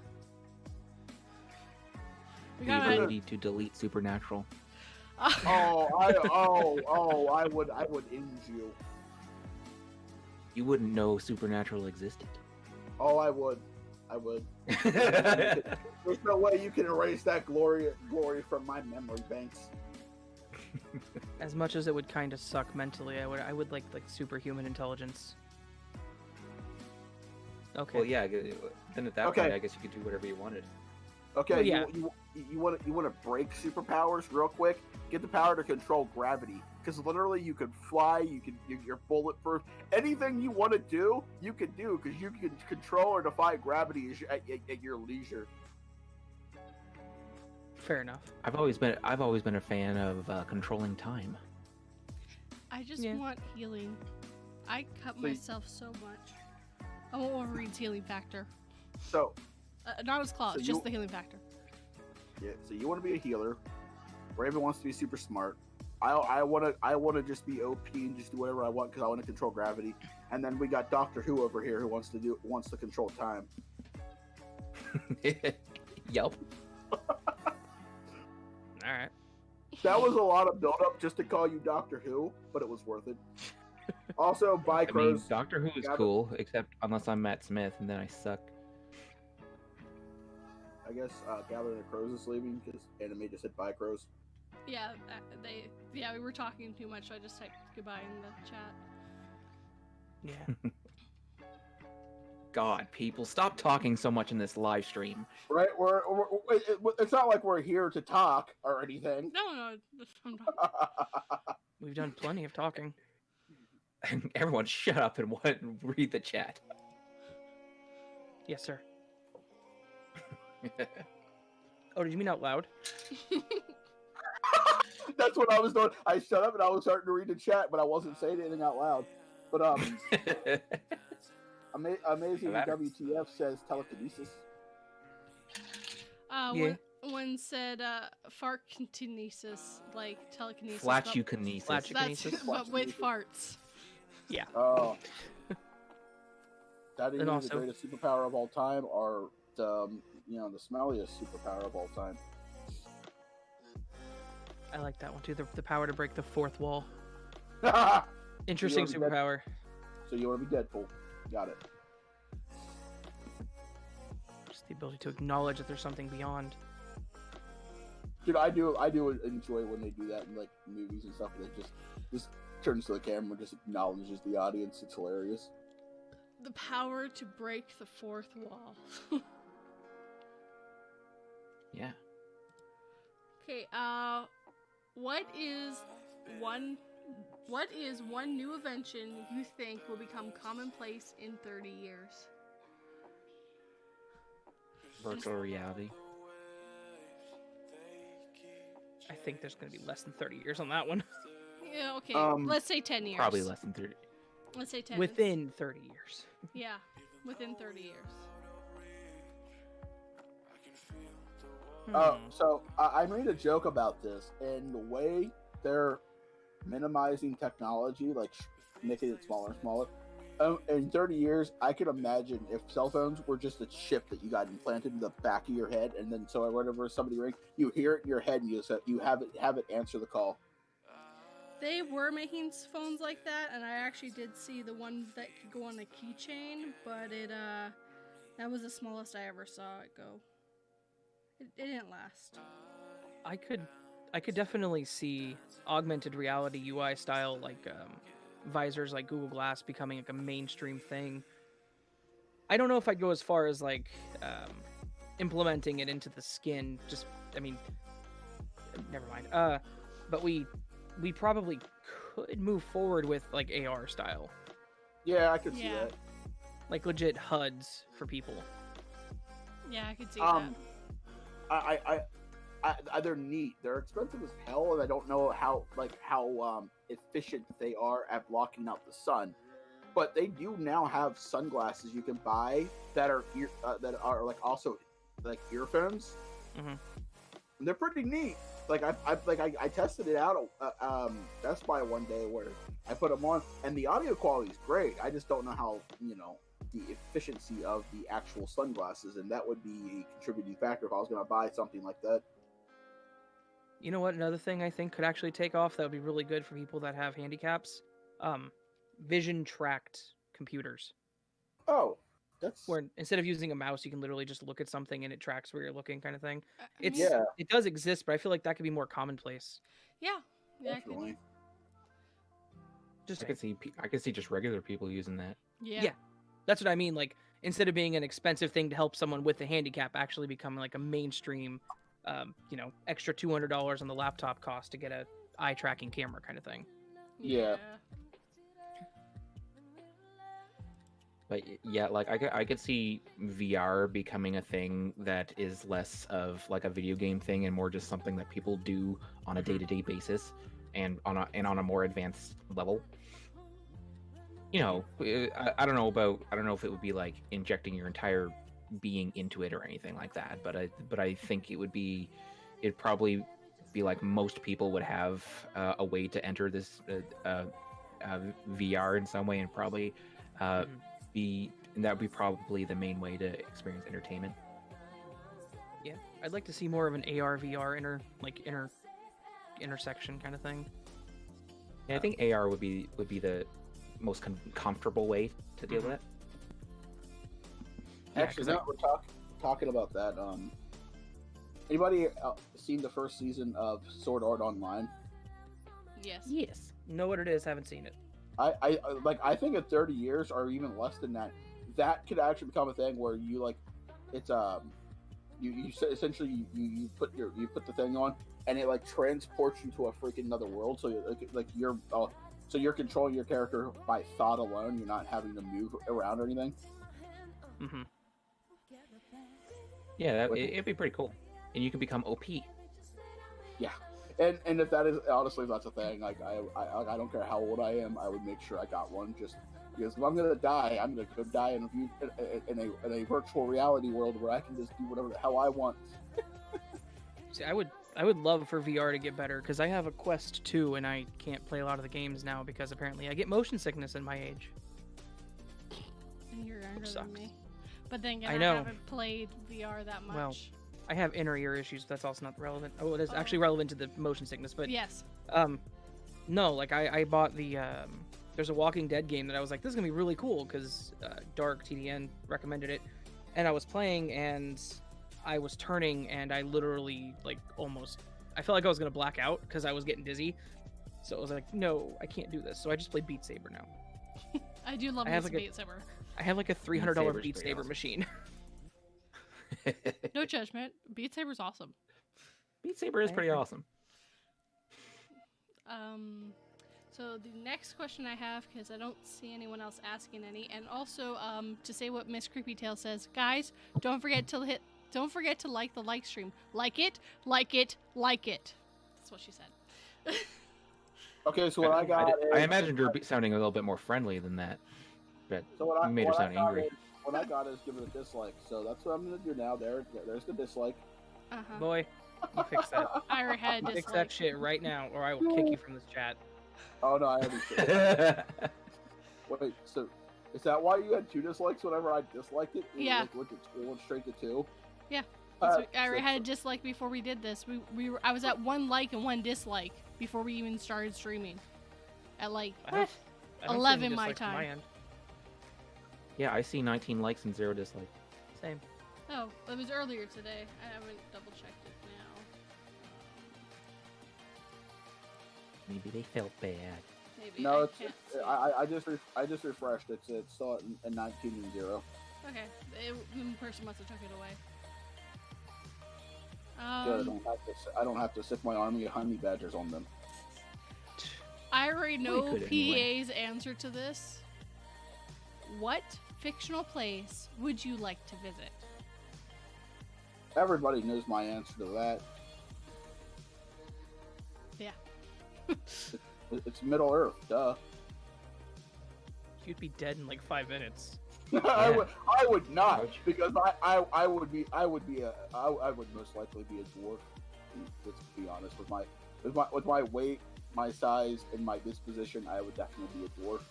We The gotta- ability to delete Supernatural. I would end you. You wouldn't know Supernatural existed. Oh, I would. There's no way you can erase that glory from my memory banks. As much as it would kind of suck mentally, I would like superhuman intelligence. Okay. Well, yeah. Then at that Okay. point, I guess you could do whatever you wanted. Okay, Well, yeah. you want to break superpowers real quick? Get the power to control gravity, because literally you could fly, you're bulletproof. Anything you want to do, you can do, because you can control or defy gravity at your leisure. Fair enough. I've always been a fan of controlling time. I just Yeah. want healing. I cut So you- myself so much. I want Wolverine's healing factor. So Not his claws, So just you- the healing factor. yeah, so you want to be a healer. Raven wants to be super smart. I want to just be OP and just do whatever I want because I want to control gravity. And then we got Doctor Who over here who wants to control time. Yup. All right. That was a lot of build up just to call you Doctor Who, but it was worth it. Also, I mean, Crows. Doctor Who is Gavin- cool, except unless I'm Matt Smith, and then I suck. I guess Gathering the Crows is leaving because Anime just said bye, Crows. Yeah, we were talking too much, so I just typed goodbye in the chat. Yeah. God, people, stop talking so much in this live stream. Right? It's not like we're here to talk or anything. No, I'm not. We've done plenty of talking. Everyone, shut up and read the chat. Yes, sir. Oh, did you mean out loud? That's what I was doing. I shut up and I was starting to read the chat, but I wasn't saying anything out loud. But Amazing Matter. WTF says telekinesis. Yeah. One said fartkinesis, like telekinesis. Flatulkinesis. Flat- That's Telekinesis. but with farts. Yeah. Oh. That is And the also- greatest superpower of all time, or the smelliest superpower of all time. I like that one too. The power to break the fourth wall. So Interesting You wanna be superpower. you want to be Deadpool? Got it. Just the ability to acknowledge that there's something beyond. Dude, I do enjoy when they do that in like movies and stuff. They just turns to the camera and just acknowledges the audience. It's hilarious. The power to break the fourth wall. Yeah. Okay, what is one new invention you think will become commonplace in 30 years? Virtual reality. I think there's going to be less than 30 years on that one. Yeah, okay. Um, Let's say 10 years. Probably less than 30. Let's say 10. Within 30 years. Yeah, within 30 years. So I made a joke about this, and the way they're minimizing technology, like making it smaller and smaller. In 30 years, I could imagine if cell phones were just a chip that you got implanted in the back of your head, and then so whenever somebody rings, you hear it in your head, and you have it answer the call. They were making phones like that, and I actually did see the one that could go on a keychain, but that was the smallest I ever saw it go. It didn't last. I could definitely see augmented reality UI style like visors like Google Glass becoming like a mainstream thing. I don't know if I'd go as far as like implementing it into the skin. Just, I mean, never mind. But we probably could move forward with like AR style, Yeah, I could see that. like legit HUDs for people. Yeah, I could see that. They're neat. They're expensive as hell, and I don't know how efficient they are at blocking out the sun. But they do now have sunglasses you can buy that are like also like earphones. Mm-hmm. And they're pretty neat. Like I tested it out at Best Buy one day where I put them on, and the audio quality is great. I just don't know how the efficiency of the actual sunglasses, and that would be a contributing factor if I was going to buy something like that. You know what? Another thing I think could actually take off that would be really good for people that have handicaps, vision tracked computers. Oh, that's where instead of using a mouse, you can literally just look at something and it tracks where you're looking, kind of thing. It does exist, but I feel like that could be more commonplace. Yeah, definitely. I could see just regular people using that. Yeah, that's what I mean. Like instead of being an expensive thing to help someone with a handicap, actually become like a mainstream. Extra $200 on the laptop cost to get a eye tracking camera kind of thing. Yeah. But yeah, like I could see VR becoming a thing that is less of like a video game thing and more just something that people do on a day-to-day basis and on a more advanced level. I don't know if it would be like injecting your entire being into it or anything like that, but I think it'd probably be like most people would have a way to enter this VR in some way, and probably that would be probably the main way to experience entertainment. Yeah, I'd like to see more of an AR VR intersection kind of thing. Yeah, I think AR would be the most comfortable way to deal with it. Actually, now we're talking about that. Anybody seen the first season of Sword Art Online? Yes. Know what it is? Haven't seen it. I think in 30 years or even less than that, that could actually become a thing where you like, it's you essentially you put the thing on and it like transports you to a freaking another world. So you're controlling your character by thought alone. You're not having to move around or anything. Mm-hmm. Yeah, it'd be pretty cool, and you can become OP. Yeah, and if that is honestly, if that's a thing, like I don't care how old I am, I would make sure I got one, just because if I'm gonna die, I'm gonna go die in a virtual reality world where I can just do whatever the hell I want. See, I would love for VR to get better because I have a Quest 2 and I can't play a lot of the games now because apparently I get motion sickness in my age. You're younger than me. But then again, I know. I haven't played VR that much. Well, I have inner ear issues, but that's also not relevant. Oh, it is actually relevant to the motion sickness, but yes. No, like I bought the there's a Walking Dead game that I was like, this is gonna be really cool because Dark TDN recommended it, and I was playing and I was turning and I literally like I felt like I was gonna black out because I was getting dizzy. So I was like, no, I can't do this. So I just play Beat Saber now. I do love Beat Saber. I have like a $300 Beat Saber machine. No judgment. Beat Saber's awesome. Beat Saber is pretty awesome. So the next question I have, because I don't see anyone else asking any, and also to say what Miss Creepy Tail says, guys, don't forget to like the like stream. Like it. That's what she said. Okay, so what I got I imagined her sounding a little bit more friendly than that, but you made her sound angry. What I got is give it a dislike, so that's what I'm gonna do now. There's the dislike. Uh-huh. Boy, you fix that. Ira had Fix dislike. that shit right now, or I will kick you from this chat. Oh no, I already said. Wait, so is that why you had 2 dislikes whenever I disliked it? It Yeah. went straight to 2. Yeah. Uh, Ira so- had a dislike before we did this. I was at 1 like and 1 dislike before we even started streaming. At like I don't see any 11 my dislikes on time. end. Yeah, I see 19 likes and 0 dislikes. Same. Oh, it was earlier today. I haven't double checked it now. Maybe they felt bad. Maybe No, I it's can't see. I just refreshed. It's still at 19 and 0. Okay, the person must have took it away. Good. I don't have to sick my army of honey badgers on them. I already know could PA's anyway. answer to this. What fictional place would you like to visit? Everybody knows my answer to that. Yeah. It's Middle Earth, duh. You'd be dead in like 5 minutes. I would not, Ouch. because I would most likely be a dwarf. Let's be honest, with my weight, my size, and my disposition, I would definitely be a dwarf.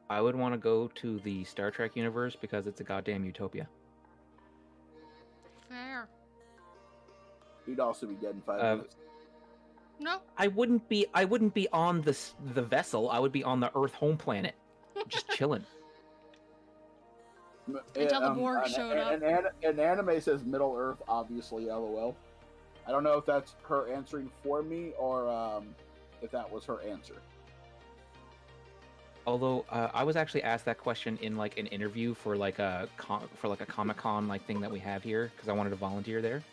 I would want to go to the Star Trek universe because it's a goddamn utopia. Fair. You'd also be dead in 5 minutes. No. I wouldn't be on the vessel. I would be on the Earth home planet, just chilling. Until the Borg showed up. And anime says Middle Earth, obviously, LOL. I don't know if that's her answering for me or if that was her answer. Although I was actually asked that question in like an interview for like a Comic-Con like thing that we have here because I wanted to volunteer there.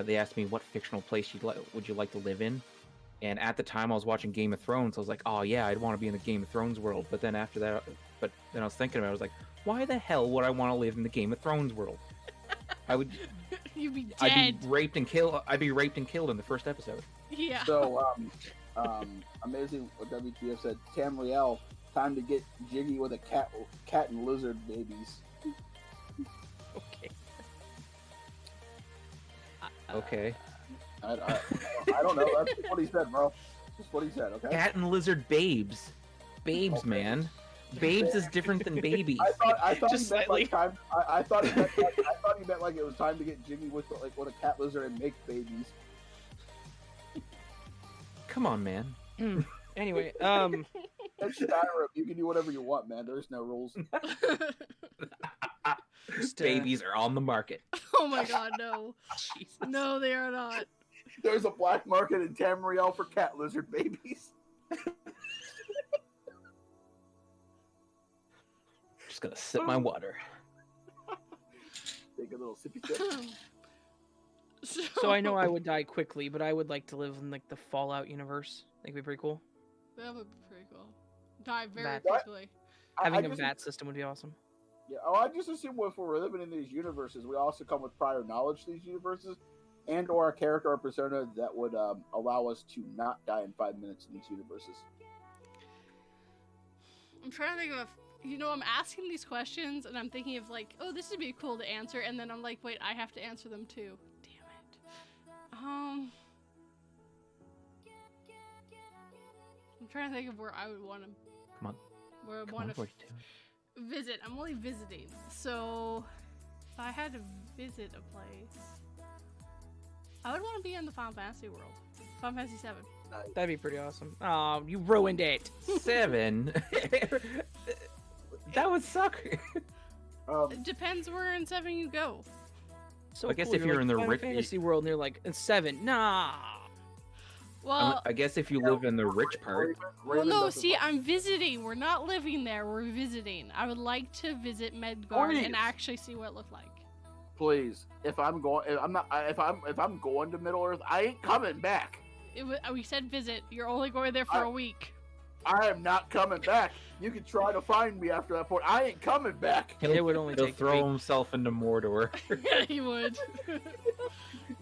They asked me what fictional place would you like to live in, and at the time I was watching Game of Thrones. I was like, oh yeah, I'd want to be in the Game of Thrones world. But then after that, then I was thinking about it. I was like, why the hell would I want to live in the Game of Thrones world? I would. You'd be dead. I'd be raped and killed. I'd be raped and killed in the first episode. Yeah. So, amazing what WTF said. Tamriel, time to get jiggy with a cat and lizard babies. Okay. Okay. I don't know. That's just what he said, bro. Just what he said. Okay. Cat and lizard babes. Babes, Okay. man. Babes is different than babies. I thought Just he meant slightly. like time. I thought he meant like it was time to get jiggy with a cat lizard and make babies. Come on, man. Anyway, It's Skyrim. You can do whatever you want, man. There's no rules. just, Babies are on the market. Oh my god, no. Jesus. No, they are not. There's a black market in Tamriel for cat lizard babies. Just gonna sip my water. Take a little sippy sip. So I know I would die quickly, but I would like to live in like the Fallout universe. I think it'd be pretty cool. That would be pretty cool. Die very That- quickly. Having I a just- VAT system would be awesome. Yeah, I just assume if we're living in these universes, we also come with prior knowledge to these universes, and or a character or persona that would allow us to not die in 5 minutes in these universes. I'm trying to think of, I'm asking these questions and I'm thinking of like, oh, this would be cool to answer, and then I'm like, wait, I have to answer them too. Damn it. I'm trying to think of where I would want to. Come on. Where I Come want on, to 42. visit. I'm only visiting, so if I had to visit a place, I would want to be in the Final Fantasy world. Final Fantasy 7. That'd be pretty awesome. Oh, you ruined it. 7. That would suck. It depends where in 7 you go. So I guess cool. if you're like, in the Final rich- fantasy world, and you're like, it's 7. Nah. Well, I guess if you live in the rich part. well, no. See, I'm visiting. We're not living there. We're visiting. I would like to visit Midgard and Please. actually see what it looked like. Please, if I'm going to Middle Earth, I ain't coming back. We said visit. You're only going there for a week. I am not coming back. You can try to find me after that point. I ain't coming back. It would only He'll take throw three. himself into Mordor. Yeah, he would.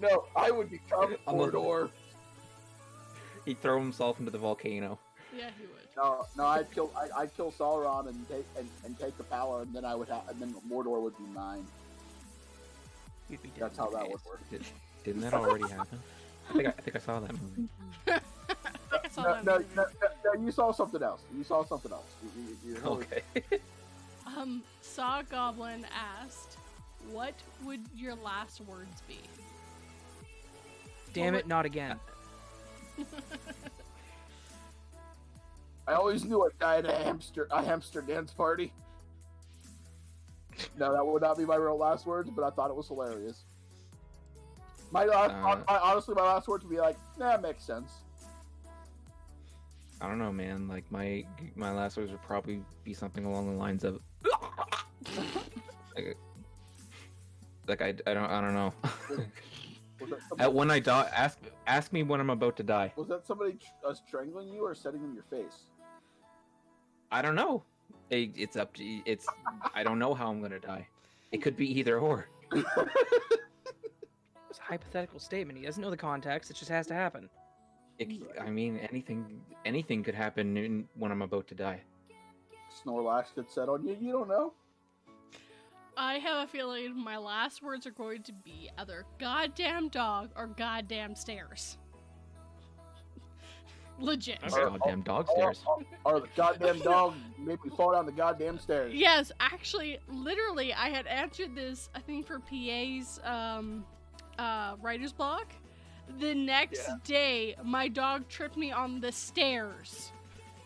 No, I would become I'm a- Mordor. He'd throw himself into the volcano. Yeah, he would. No, I'd kill Sauron and take the power, and then then Mordor would be mine. You'd be dead That's in how two that days. would work. Didn't that already happen? I think I saw that movie. I think I saw No, that no, movie. no, you saw something else. You saw something else. You're really- Okay. Saw Goblin asked, what would your last words be? Damn it, not again. I always knew I'd die at a hamster dance party. No, that would not be my real last words, but I thought it was hilarious. Honestly, my last words would be like, nah, makes sense. I don't know, man. Like my last words would probably be something along the lines of, like I don't know. Was that somebody, When I die, ask me when I'm about to die. was that somebody strangling you or setting in your face? I don't know. It's up to you. I don't know how I'm gonna die. It could be either or. It's a hypothetical statement. He doesn't know the context. It just has to happen. I mean, anything could happen when I'm about to die. Snorlax could set on you. You don't know. I have a feeling my last words are going to be either goddamn dog or goddamn stairs. Legit. Okay. Goddamn dog stairs. Or the goddamn dog made me fall down the goddamn stairs. Yes, actually, literally, I had answered this, I think, for PA's writer's block. The next day, my dog tripped me on the stairs.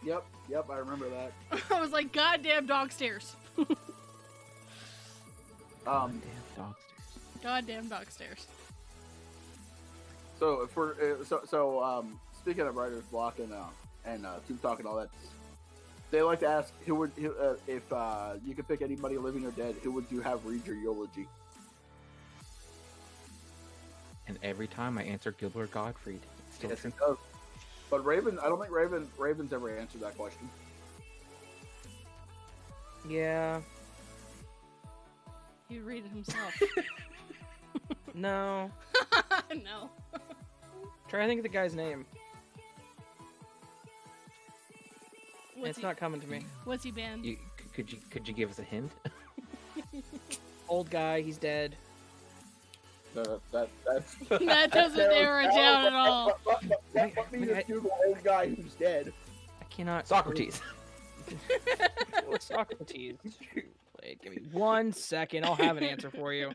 Yep, I remember that. I was like, goddamn dog stairs. Goddamn dog stairs. Goddamn dog stairs. So if we're speaking of writer's block and Tube Talk and all that, they like to ask if you could pick anybody living or dead, who would you have read your eulogy? And every time I answer Gilbert Gottfried. It's still Yes, true. it does. But Raven, I don't think Raven's ever answered that question. Yeah. He read it himself. No. No. Try to think of the guy's name. What's It's not coming to me. What's he banned? Could you give us a hint? Old guy, he's dead. That's That doesn't narrow it down at all. Let me just Google old guy who's dead. I cannot. Socrates. Oh, Socrates. Wait, give me 1 second. I'll have an answer for you.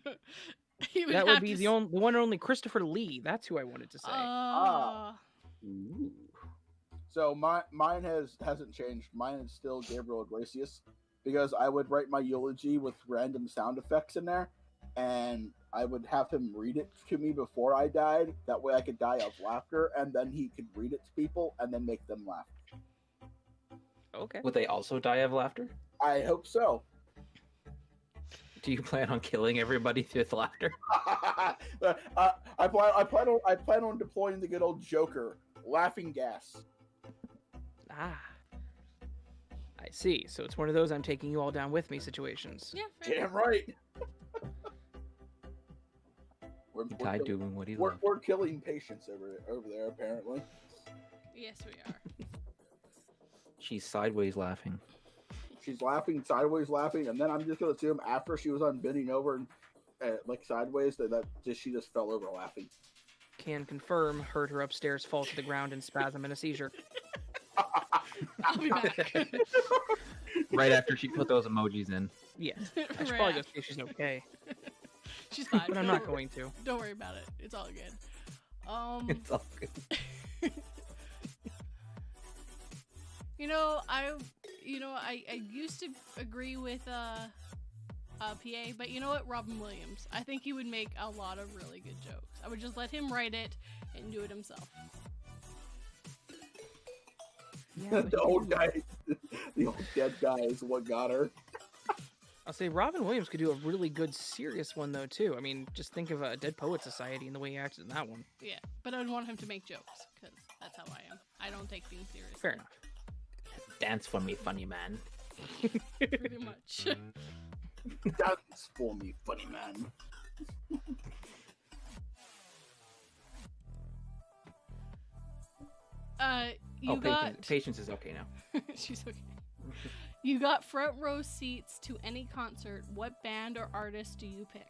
He That would have be to the one and only Christopher Lee. That's who I wanted to say. Ooh. So mine hasn't changed. Mine is still Gabriel Iglesias, because I would write my eulogy with random sound effects in there, and I would have him read it to me before I died. That way I could die of laughter, and then he could read it to people and then make them laugh. Okay. Would they also die of laughter? I hope so. Do you plan on killing everybody with laughter? I plan on deploying the good old Joker, laughing gas. Ah. I see. So it's one of those I'm taking you all down with me situations. Yeah. fair Damn enough. right. We're He died doing what he we're, loved. we're killing patients over there, apparently. Yes, we are. She's sideways laughing. She's laughing, sideways laughing, and then I'm just going to assume after she was on bending over and like sideways she just fell over laughing. Can confirm, heard her upstairs fall to the ground and spasm in a seizure. I'll be back. Right after she put those emojis in. Yes. I should Right probably go after. see if she's okay. She's fine. But I'm not going to. Don't worry about it. It's all good. It's all good. I used to agree with PA, but you know what? Robin Williams. I think he would make a lot of really good jokes. I would just let him write it and do it himself. Yeah, The old guy, the old dead guy is what got her. I'll say Robin Williams could do a really good serious one though too. I mean, just think of Dead Poet Society and the way he acted in that one. Yeah, but I'd want him to make jokes because that's how I am. I don't take being serious. Fair enough. Dance for me, funny man. Pretty much. Dance for me, funny man. You got. Patience is okay now. She's okay. You got front row seats to any concert. What band or artist do you pick?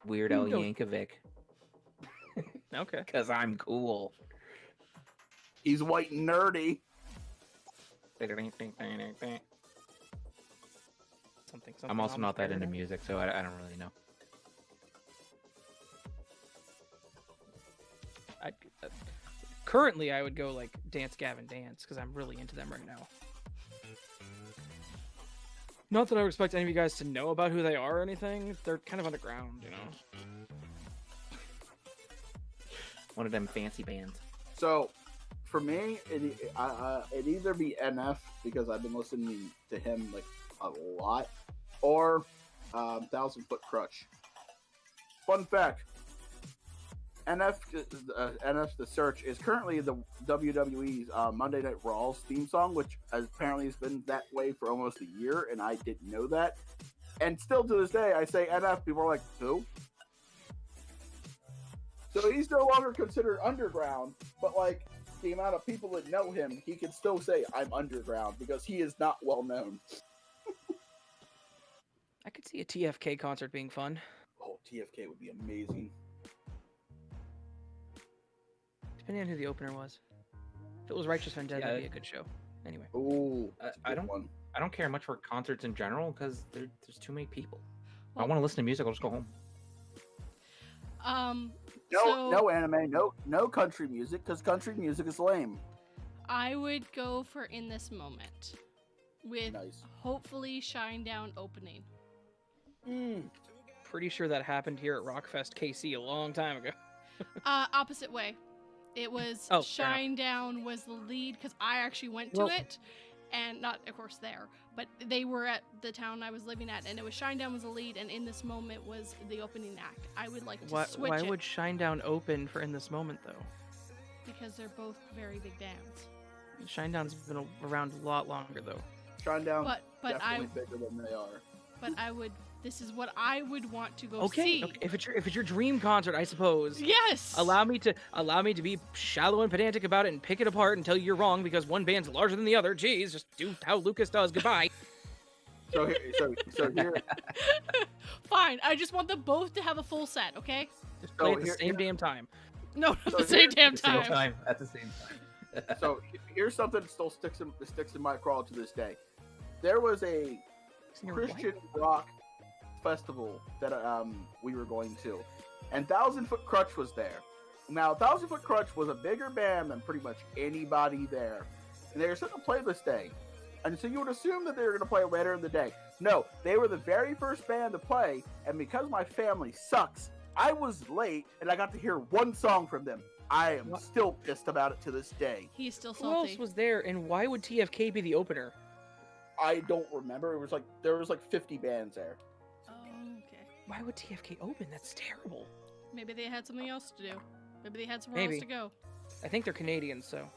Weird Al No. Yankovic. Okay. Because I'm cool. He's white and nerdy. Something. I'm also not that into arbitrary. music, so I don't really know. Currently, I would go like Dance Gavin Dance because I'm really into them right now. Not that I would expect any of you guys to know about who they are or anything. They're kind of underground, you know. One of them fancy bands. So, for me, it'd either be NF because I've been listening to him like a lot, or 1,000 Foot Crutch. Fun fact: NF The Search is currently the WWE's Monday Night Raw's theme song, which apparently has been that way for almost a year, and I didn't know that. And still to this day, I say NF, people are like, who? So he's no longer considered underground, but like the amount of people that know him, he can still say, I'm underground, because he is not well known. I could see a TFK concert being fun. Oh, TFK would be amazing. Depending on who the opener was. If it was Righteous Vendetta, that'd be a good show. Anyway. Ooh, I don't care much for concerts in general because there's too many people. If I Well- want to listen to music, I'll just go home. No anime, no country music, because country music is lame. I would go for In This Moment with Nice. hopefully Shinedown opening. Pretty sure that happened here at Rockfest KC a long time ago. Opposite way. It was Oh, fair Shinedown was the lead because I actually went to Well- it, and not of course there, but they were at the town I was living at, and it was Shinedown was the lead, and In This Moment was the opening act. I would like to switch Why it would Shinedown open for In This Moment, though? because they're both very big bands. Shinedown's been around a lot longer, though. Shinedown But definitely bigger than they are. I would. This is what I would want to go Okay, see. okay, if it's your dream concert, I suppose. Yes. Allow me to be shallow and pedantic about it and pick it apart and tell you you're wrong because one band's larger than the other. Jeez, just do how Lucas does. Goodbye. So here, Fine. I just want them both to have a full set. Okay. Just play So at the here- same damn time. No, not So the same damn At the same time. time. At the same time. so here's something that still sticks in my craw to this day. There was a Christian rock festival that we were going to, and 1,000 Foot Crutch was there. Now 1,000 Foot Crutch was a bigger band than pretty much anybody there, and they were sitting to play this day, and so you would assume that they were going to play later in the day. No, they were the very first band to play, and because my family sucks, I was late and I got to hear one song from them. I am still pissed about it to this day. He's still Who else salty. was there, and why would TFK be the opener? I don't remember. It was like there was like 50 bands there. Oh, okay. Why would TFK open? That's terrible. Maybe they had something else to do. Maybe they had somewhere else Maybe. to go. I think they're Canadian, so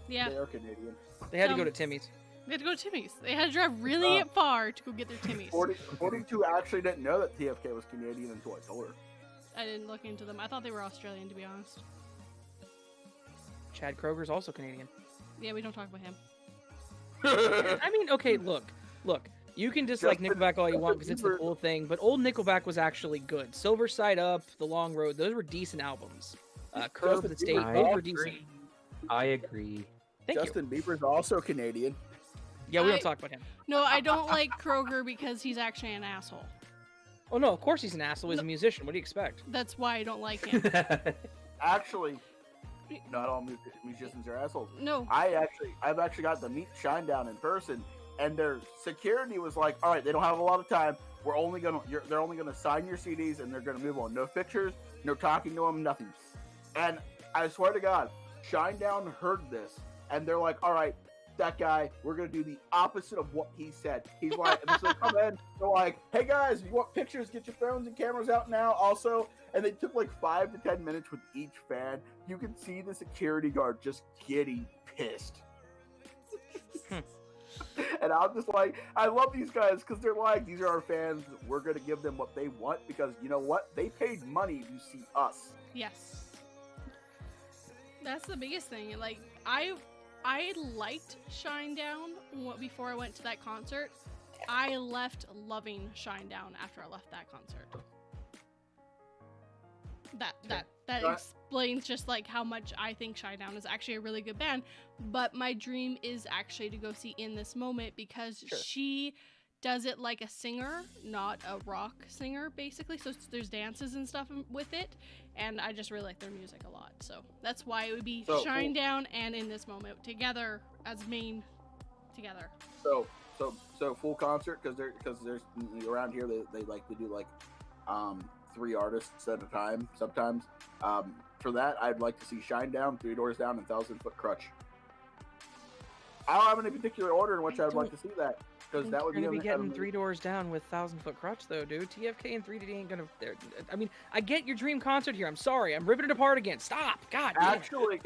Yeah, They are Canadian. they had to go to Timmy's. they had to go to Timmy's. They had to drive really far to go get their Timmy's. 42 actually didn't know that TFK was Canadian until I told her. I didn't look into them. I thought they were Australian, to be honest. Chad Kroger's also Canadian. Yeah, we don't talk about him. I mean, okay, look. You can dislike Justin- Nickelback all you want because Justin it's the Bieber- cool thing, but old Nickelback was actually good. Silver Side Up, The Long Road, those were decent albums. Curve Justin the State, Bieber- those I were decent. agree. I agree. Thank you. Justin Bieber's also Canadian. Yeah, we I- don't talk about him. No, I don't like Kroger because he's actually an asshole. Oh no, of course he's an asshole. He's a musician. What do you expect? That's why I don't like him. Actually, not all musicians are assholes. No. I've actually got to meet Shinedown in person, and their security was like, "All right, they don't have a lot of time. They're only gonna sign your CDs, and they're gonna move on. No pictures, no talking to them, nothing." And I swear to God, Shinedown heard this, and they're like, "All right, that guy, we're gonna do the opposite of what he said." He's like, and so they come in, they're like, "Hey guys, if you want pictures, get your phones and cameras out now." Also, and they took like 5 to 10 minutes with each fan. You could see the security guard just getting pissed. And I'm just like, I love these guys because they're like, these are our fans. We're gonna give them what they want because you know what? They paid money to see us. Yes. That's the biggest thing. Like, I liked Shinedown before I went to that concert. I left loving Shinedown after I left that concert. that Right. explains just like how much I think Shinedown is actually a really good band. But my dream is actually to go see In This Moment because Sure. she does it like a singer, not a rock singer, basically. So there's dances and stuff with it, and I just really like their music a lot. So that's why it would be So, Shinedown and In This Moment together as main together. So full concert because there's around here they like to do like 3 artists at a time sometimes. For that, I'd like to see Shinedown, Three Doors Down, and 1,000-Foot Crutch. I don't have any particular order in which I'd like to see that because that would You're be gonna be getting 3 Doors Down with 1,000-Foot Crutch though, dude. TFK and 3D ain't gonna. I mean, I get your dream concert here. I'm sorry, I'm ripping it apart again. Stop, God. damn. Actually,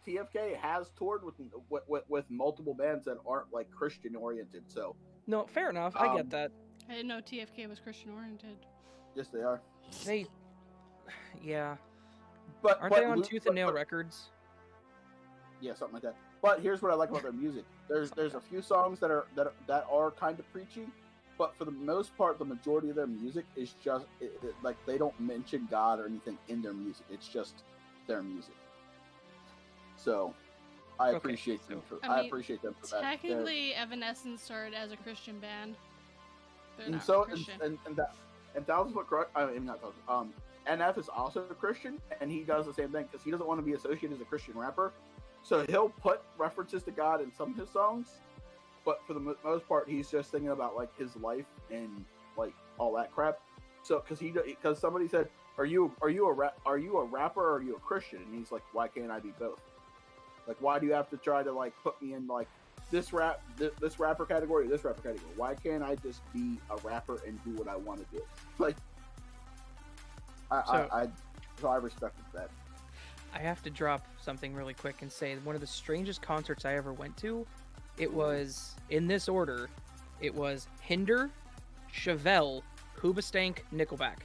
TFK has toured with multiple bands that aren't like Christian oriented. So No, fair enough. I get that. I didn't know TFK was Christian oriented. yes, they are. They, yeah. But Aren't they on Tooth and Nail Records? Yeah, something like that. But here's what I like about their music. There's a few songs that are kind of preachy, but for the most part, the majority of their music is just like they don't mention God or anything in their music. It's just their music. So I appreciate them for I appreciate them for that. Technically, Evanescence started as a Christian band. They're And not so Christian. and 1,000-Foot Crutch. I mean, not 1,000. NF is also a Christian, and he does the same thing because he doesn't want to be associated as a Christian rapper. So he'll put references to God in some of his songs, but for the most part, he's just thinking about like his life and like all that crap. So because somebody said, "Are you a rapper or are you a Christian?" And he's like, "Why can't I be both? Like, why do you have to try to like put me in like this rapper category or this rapper category? Why can't I just be a rapper and do what I want to do?" Like, so I respected that. I have to drop something really quick and say one of the strangest concerts I ever went to, it was, in this order, it was Hinder, Chevelle, Hoobastank, Nickelback.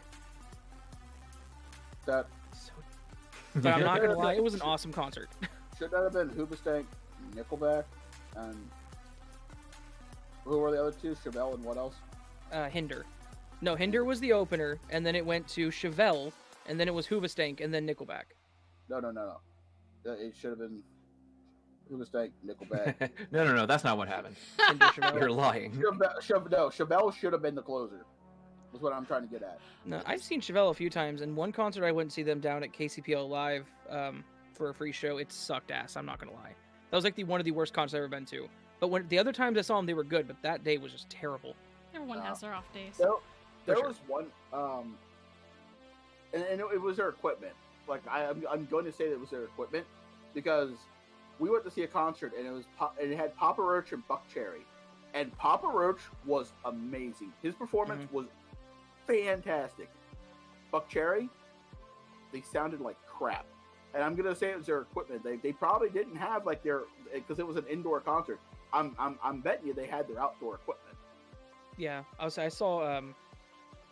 That But I'm not gonna lie, it was an awesome concert. should that have been Hoobastank, Nickelback, and who were the other two? Chevelle and what else? Hinder. No, Hinder was the opener, and then it went to Chevelle, and then it was Hoobastank, and then Nickelback. No. It should have been Hoobastank, Nickelback. No, that's not what happened. Hinder, Chevelle. You're lying. Chevelle should have been the closer. That's what I'm trying to get at. No, I've seen Chevelle a few times, and one concert I went and see them down at KCPL Live for a free show. It sucked ass, I'm not gonna lie. That was like one of the worst concerts I've ever been to. But when the other times I saw them, they were good, but that day was just terrible. Everyone has their off days. There sure. was one, and it was their equipment. Like I'm going to say that it was their equipment because we went to see a concert and it had Papa Roach and Buck Cherry, and Papa Roach was amazing. His performance was fantastic. Buck Cherry, they sounded like crap, and I'm gonna say it was their equipment. They probably didn't have like because it was an indoor concert. I'm betting you they had their outdoor equipment. Yeah, I saw.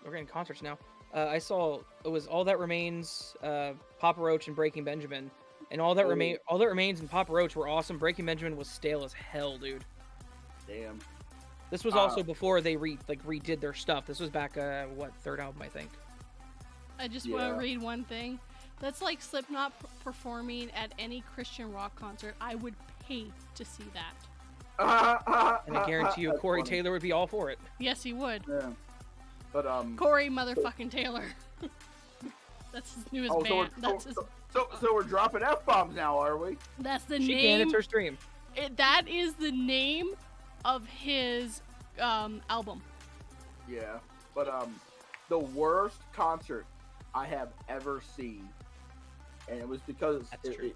We're getting concerts now. I saw it was All That Remains, Papa Roach, and Breaking Benjamin, and All That Remains and Papa Roach were awesome. Breaking Benjamin was stale as hell, dude. Damn. This was also before they redid their stuff. This was back third album I think. I just want to read one thing. That's like Slipknot performing at any Christian rock concert. I would pay to see that. And I guarantee you, Corey funny. Taylor would be all for it. Yes, he would. Yeah. But Corey motherfucking Taylor. That's his newest band. So we're dropping F-bombs now, are we? That's the She name. can. It's her stream. That is the name of his album. Yeah. But the worst concert I have ever seen, and it was because That's true.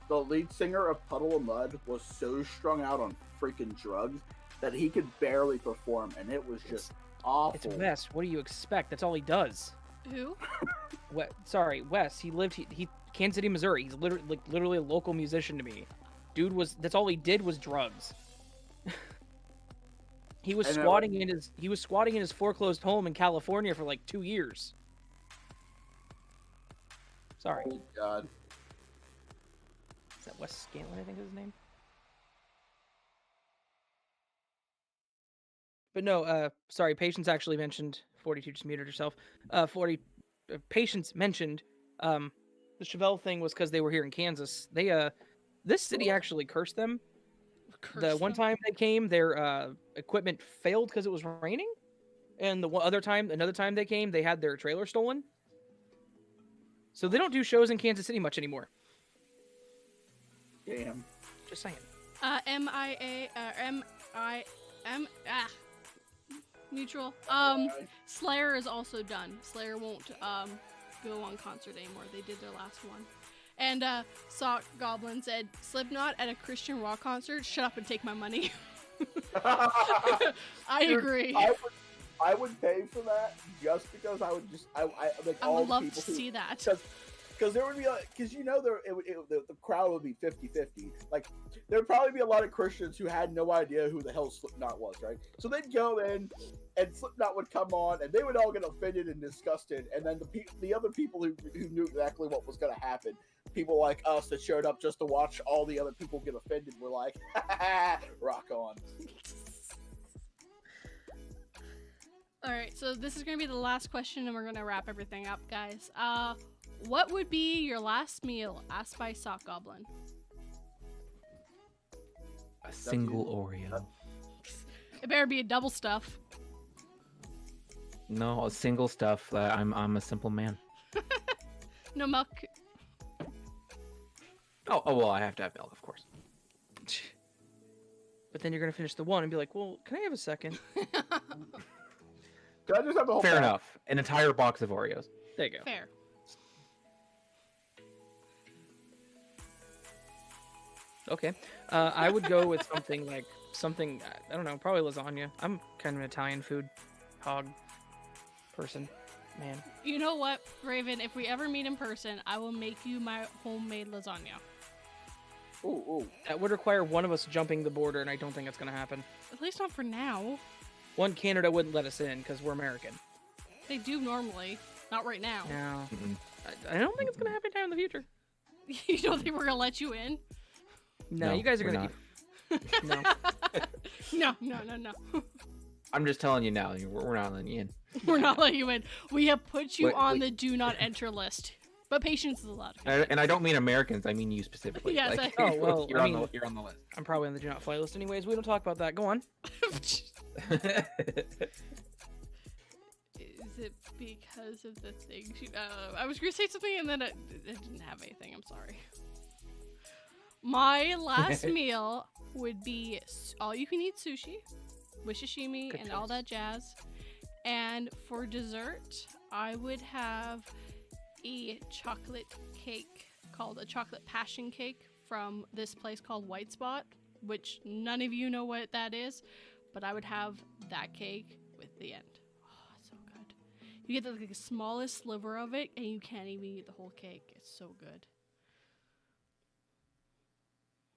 the lead singer of Puddle of Mud was so strung out on freaking drugs that he could barely perform, and it was just awful. It's Wes. What do you expect? That's all he does. Who? Wes. He Kansas City, Missouri. He's literally a local musician to me. That's all he did was drugs. He was squatting in his foreclosed home in California for like 2 years. Sorry. Oh God. Is that Wes Scantlin, I think is his name? But no, sorry, Patience actually mentioned 42 just muted herself. 40 Patience mentioned the Chevelle thing was because they were here in Kansas. They this city actually cursed them. The one time they came, their equipment failed because it was raining, and another time they came, they had their trailer stolen. So they don't do shows in Kansas City much anymore. Damn. Just saying. Neutral. Slayer is also done. Slayer won't go on concert anymore. They did their last one. And Sock Goblin said, Slipknot at a Christian rock concert? Shut up and take my money. I agree. I would pay for that just because I would just I would love to see that. Because there would be because the crowd would be 50-50. Like there would probably be a lot of Christians who had no idea who the hell Slipknot was, right? So they'd go in and Slipknot would come on and they would all get offended and disgusted, and then the other people who knew exactly what was going to happen, people like us that showed up just to watch all the other people get offended, were like, rock on. All right, so this is going to be the last question, and we're going to wrap everything up, guys. What would be your last meal? Asked by Sock Goblin. A single Oreo. It better be a double stuff. No, a single stuff. I'm a simple man. No milk. Oh well, I have to have milk, of course. But then you're gonna finish the one and be like, well, can I have a second? Can I just have the whole Fair pack? enough. An entire box of Oreos. There you go. Fair. Okay. I would go with something I don't know, probably lasagna. I'm kind of an Italian food hog person, man. You know what, Raven? If we ever meet in person, I will make you my homemade lasagna. Ooh. That would require one of us jumping the border, and I don't think it's gonna happen. At least not for now. One, Canada wouldn't let us in because we're American. They do normally. Not right now. No. I don't think it's gonna happen down in the future. You don't think we're gonna let you in? No, you guys are gonna No. No. I'm just telling you now. We're not letting you in. We're not letting you in. We have put you on the do not enter list. But Patience is allowed. And I don't mean Americans. I mean you specifically. Yes, like, Oh, well, you're I on mean, you're on the list. I'm probably on the do not fly list anyways. We don't talk about that. Go on. Is it because of the things you... I was going to say something and then it didn't have anything. I'm sorry. My last meal would be all-you-can-eat sushi with sashimi Good and choice. all that jazz. And for dessert, I would have a chocolate cake called a chocolate passion cake from this place called White Spot, which none of you know what that is, but I would have that cake with the end. Oh, it's so good. You get the smallest sliver of it, and you can't even eat the whole cake. It's so good.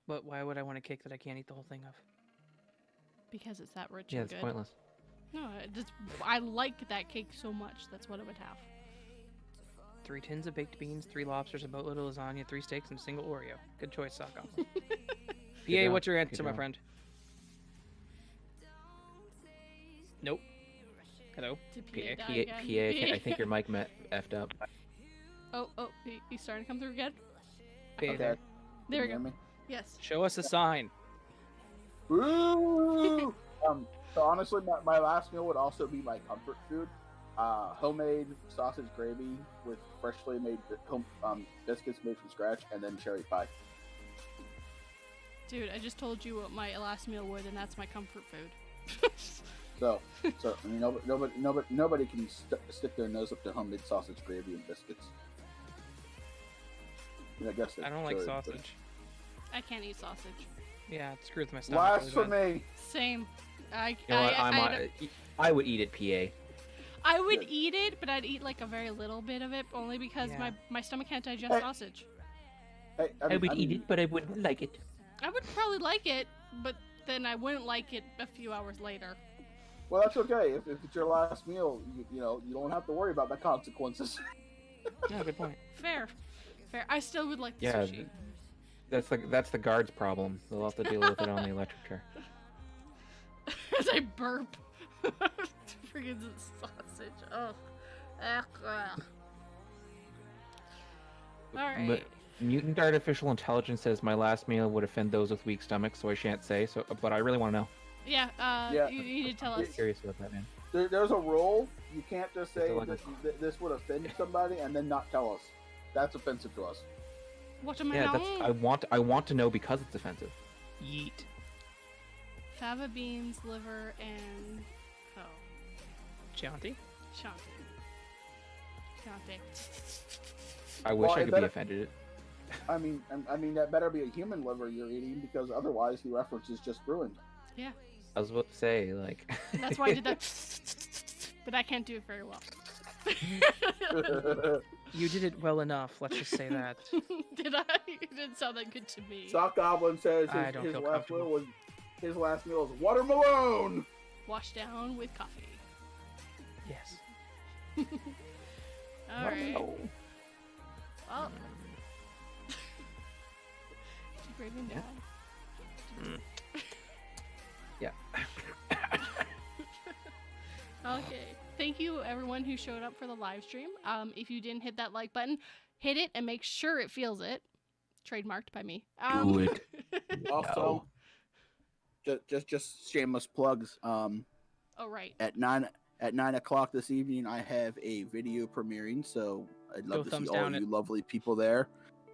But why would I want a cake that I can't eat the whole thing of? Because it's that rich Yeah, and it's good. pointless. No, I like that cake so much. That's what I would have. 3 tins of baked beans, 3 lobsters, a boatload of lasagna, 3 steaks, and a single Oreo. Good choice, Socko. PA, job. what's your answer, Good my job. friend? Nope. Hello? Did PA, die again? I think your mic effed up. Oh, he's starting to come through again? PA Okay. there. There we Can you go. hear me? Yes. Show us a sign. Woo! So honestly, my last meal would also be my comfort food. Homemade sausage gravy with freshly made biscuits made from scratch, and then cherry pie. Dude, I just told you what my last meal would, and that's my comfort food. So I mean, nobody can stick their nose up to homemade sausage gravy and biscuits. I mean, I guess I don't like should, but- sausage. I can't eat sausage. Yeah, it screws my stomach. really bad. Blasphemy! Same. You know what? I would eat it, PA. I would Good. eat it, but I'd eat like a very little bit of it, only because Yeah. my stomach can't digest Hey. sausage. Hey, I would eat it, but I wouldn't like it. I would probably like it, but then I wouldn't like it a few hours later. Well, that's okay. If it's your last meal, you don't have to worry about the consequences. Yeah, good point. Fair. I still would like the Yeah, sushi. that's the guard's problem. They'll have to deal with it on the electric chair. As I burp. Freaking sauce. message. Oh. Ugh. Alright. But mutant artificial intelligence says my last meal would offend those with weak stomachs, so I shan't say. So, but I really want to know. Yeah, Yeah. You need to tell I'm us. curious about that, man. There's a rule. You can't just say Is it like this would offend somebody and then not tell us. That's offensive to us. What am I Yeah, that's I want to know because it's offensive. Yeet. Fava beans, liver, and Chianti? Shanti. I wish Well, I it could better- be offended. I mean, that better be a human liver you're eating because otherwise the reference is just ruined. Yeah, I was about to say, like. that's why I did that. But I can't do it very well. You did it well enough, let's just say that. Did I? It didn't sound that good to me. Sock Goblin says I don't feel comfortable. his last meal is watermelon. Washed down with coffee. Yes. Alright. No. Well. Did Raven die? Yeah. Okay. Thank you, everyone who showed up for the live stream. If you didn't hit that like button, hit it and make sure it feels it. Trademarked by me. Do it. Also, just shameless plugs. Oh right. At 9 o'clock this evening, I have a video premiering, so I'd love Go to see thumbs all down of it. you lovely people there.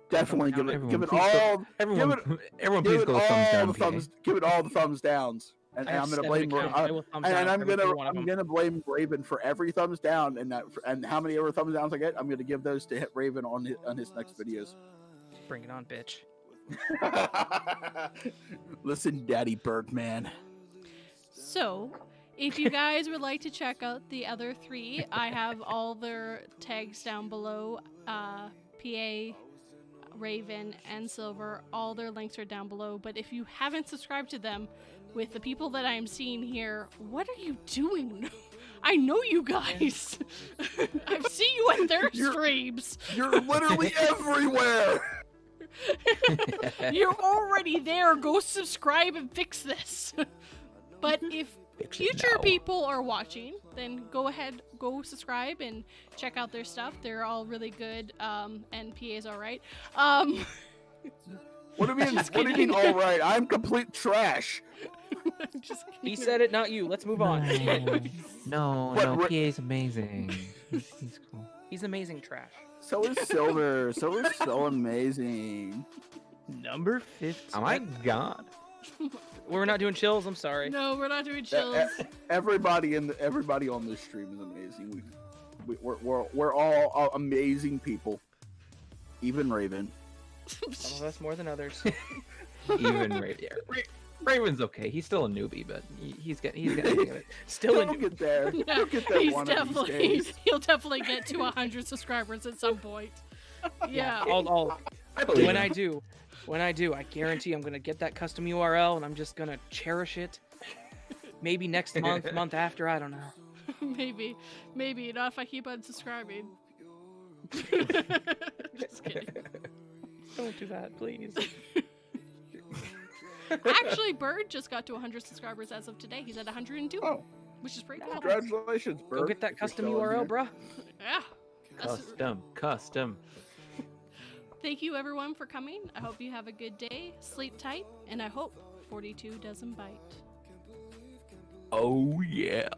Definitely give Everyone, it, give it please go- all, Everyone, give please it go all thumbs down. the thumbs, give it all the thumbs downs. And I have I'm gonna 7 blame, accounts. I will thumbs down and I'm every gonna, single one of I'm them. gonna blame Raven for every thumbs down, and how many ever thumbs downs I get, I'm gonna give those to hit Raven on his next videos. Bring it on, bitch. Listen, Daddy Birdman. So, if you guys would like to check out the other three, I have all their tags down below. PA, Raven, and Silver, all their links are down below. But if you haven't subscribed to them, with the people that I'm seeing here, what are you doing? I know you guys. I've seen you in their streams. You're literally everywhere. You're already there. Go subscribe and fix this. But if Fix it future now. people are watching, then go ahead, go subscribe and check out their stuff. They're all really good, and PA's all right. What do you mean? Just What do you mean? kidding. All right, I'm complete trash. Just He kidding. said it, not you. Let's move on. No, But no, Ra- PA's amazing. He's cool. He's amazing trash. So is Silver. Silver's so amazing. Number 15. Oh my god. We're not doing chills, I'm sorry. No, we're not doing chills. Everybody on this stream is amazing. We're all amazing people. Even Raven. Some of us more than others. Even Raven's okay. He's still a newbie, but he's getting the hang of it. Still He'll in get there. Yeah, He'll get there he's one of these definitely days. he'll definitely get to 100 subscribers at some point. Yeah. I believe when him. I do, I guarantee I'm gonna get that custom URL and I'm just gonna cherish it. Maybe next month after, I don't know. maybe not if I keep unsubscribing. Just kidding. Don't do that, please. Actually, Bird just got to 100 subscribers as of today. He's at 102, Oh, which is pretty cool. congratulations, Bird. Go get that if you're custom still in URL, here. bruh. Yeah. That's- Custom. Thank you, everyone, for coming. I hope you have a good day. Sleep tight, and I hope 42 doesn't bite. Oh yeah.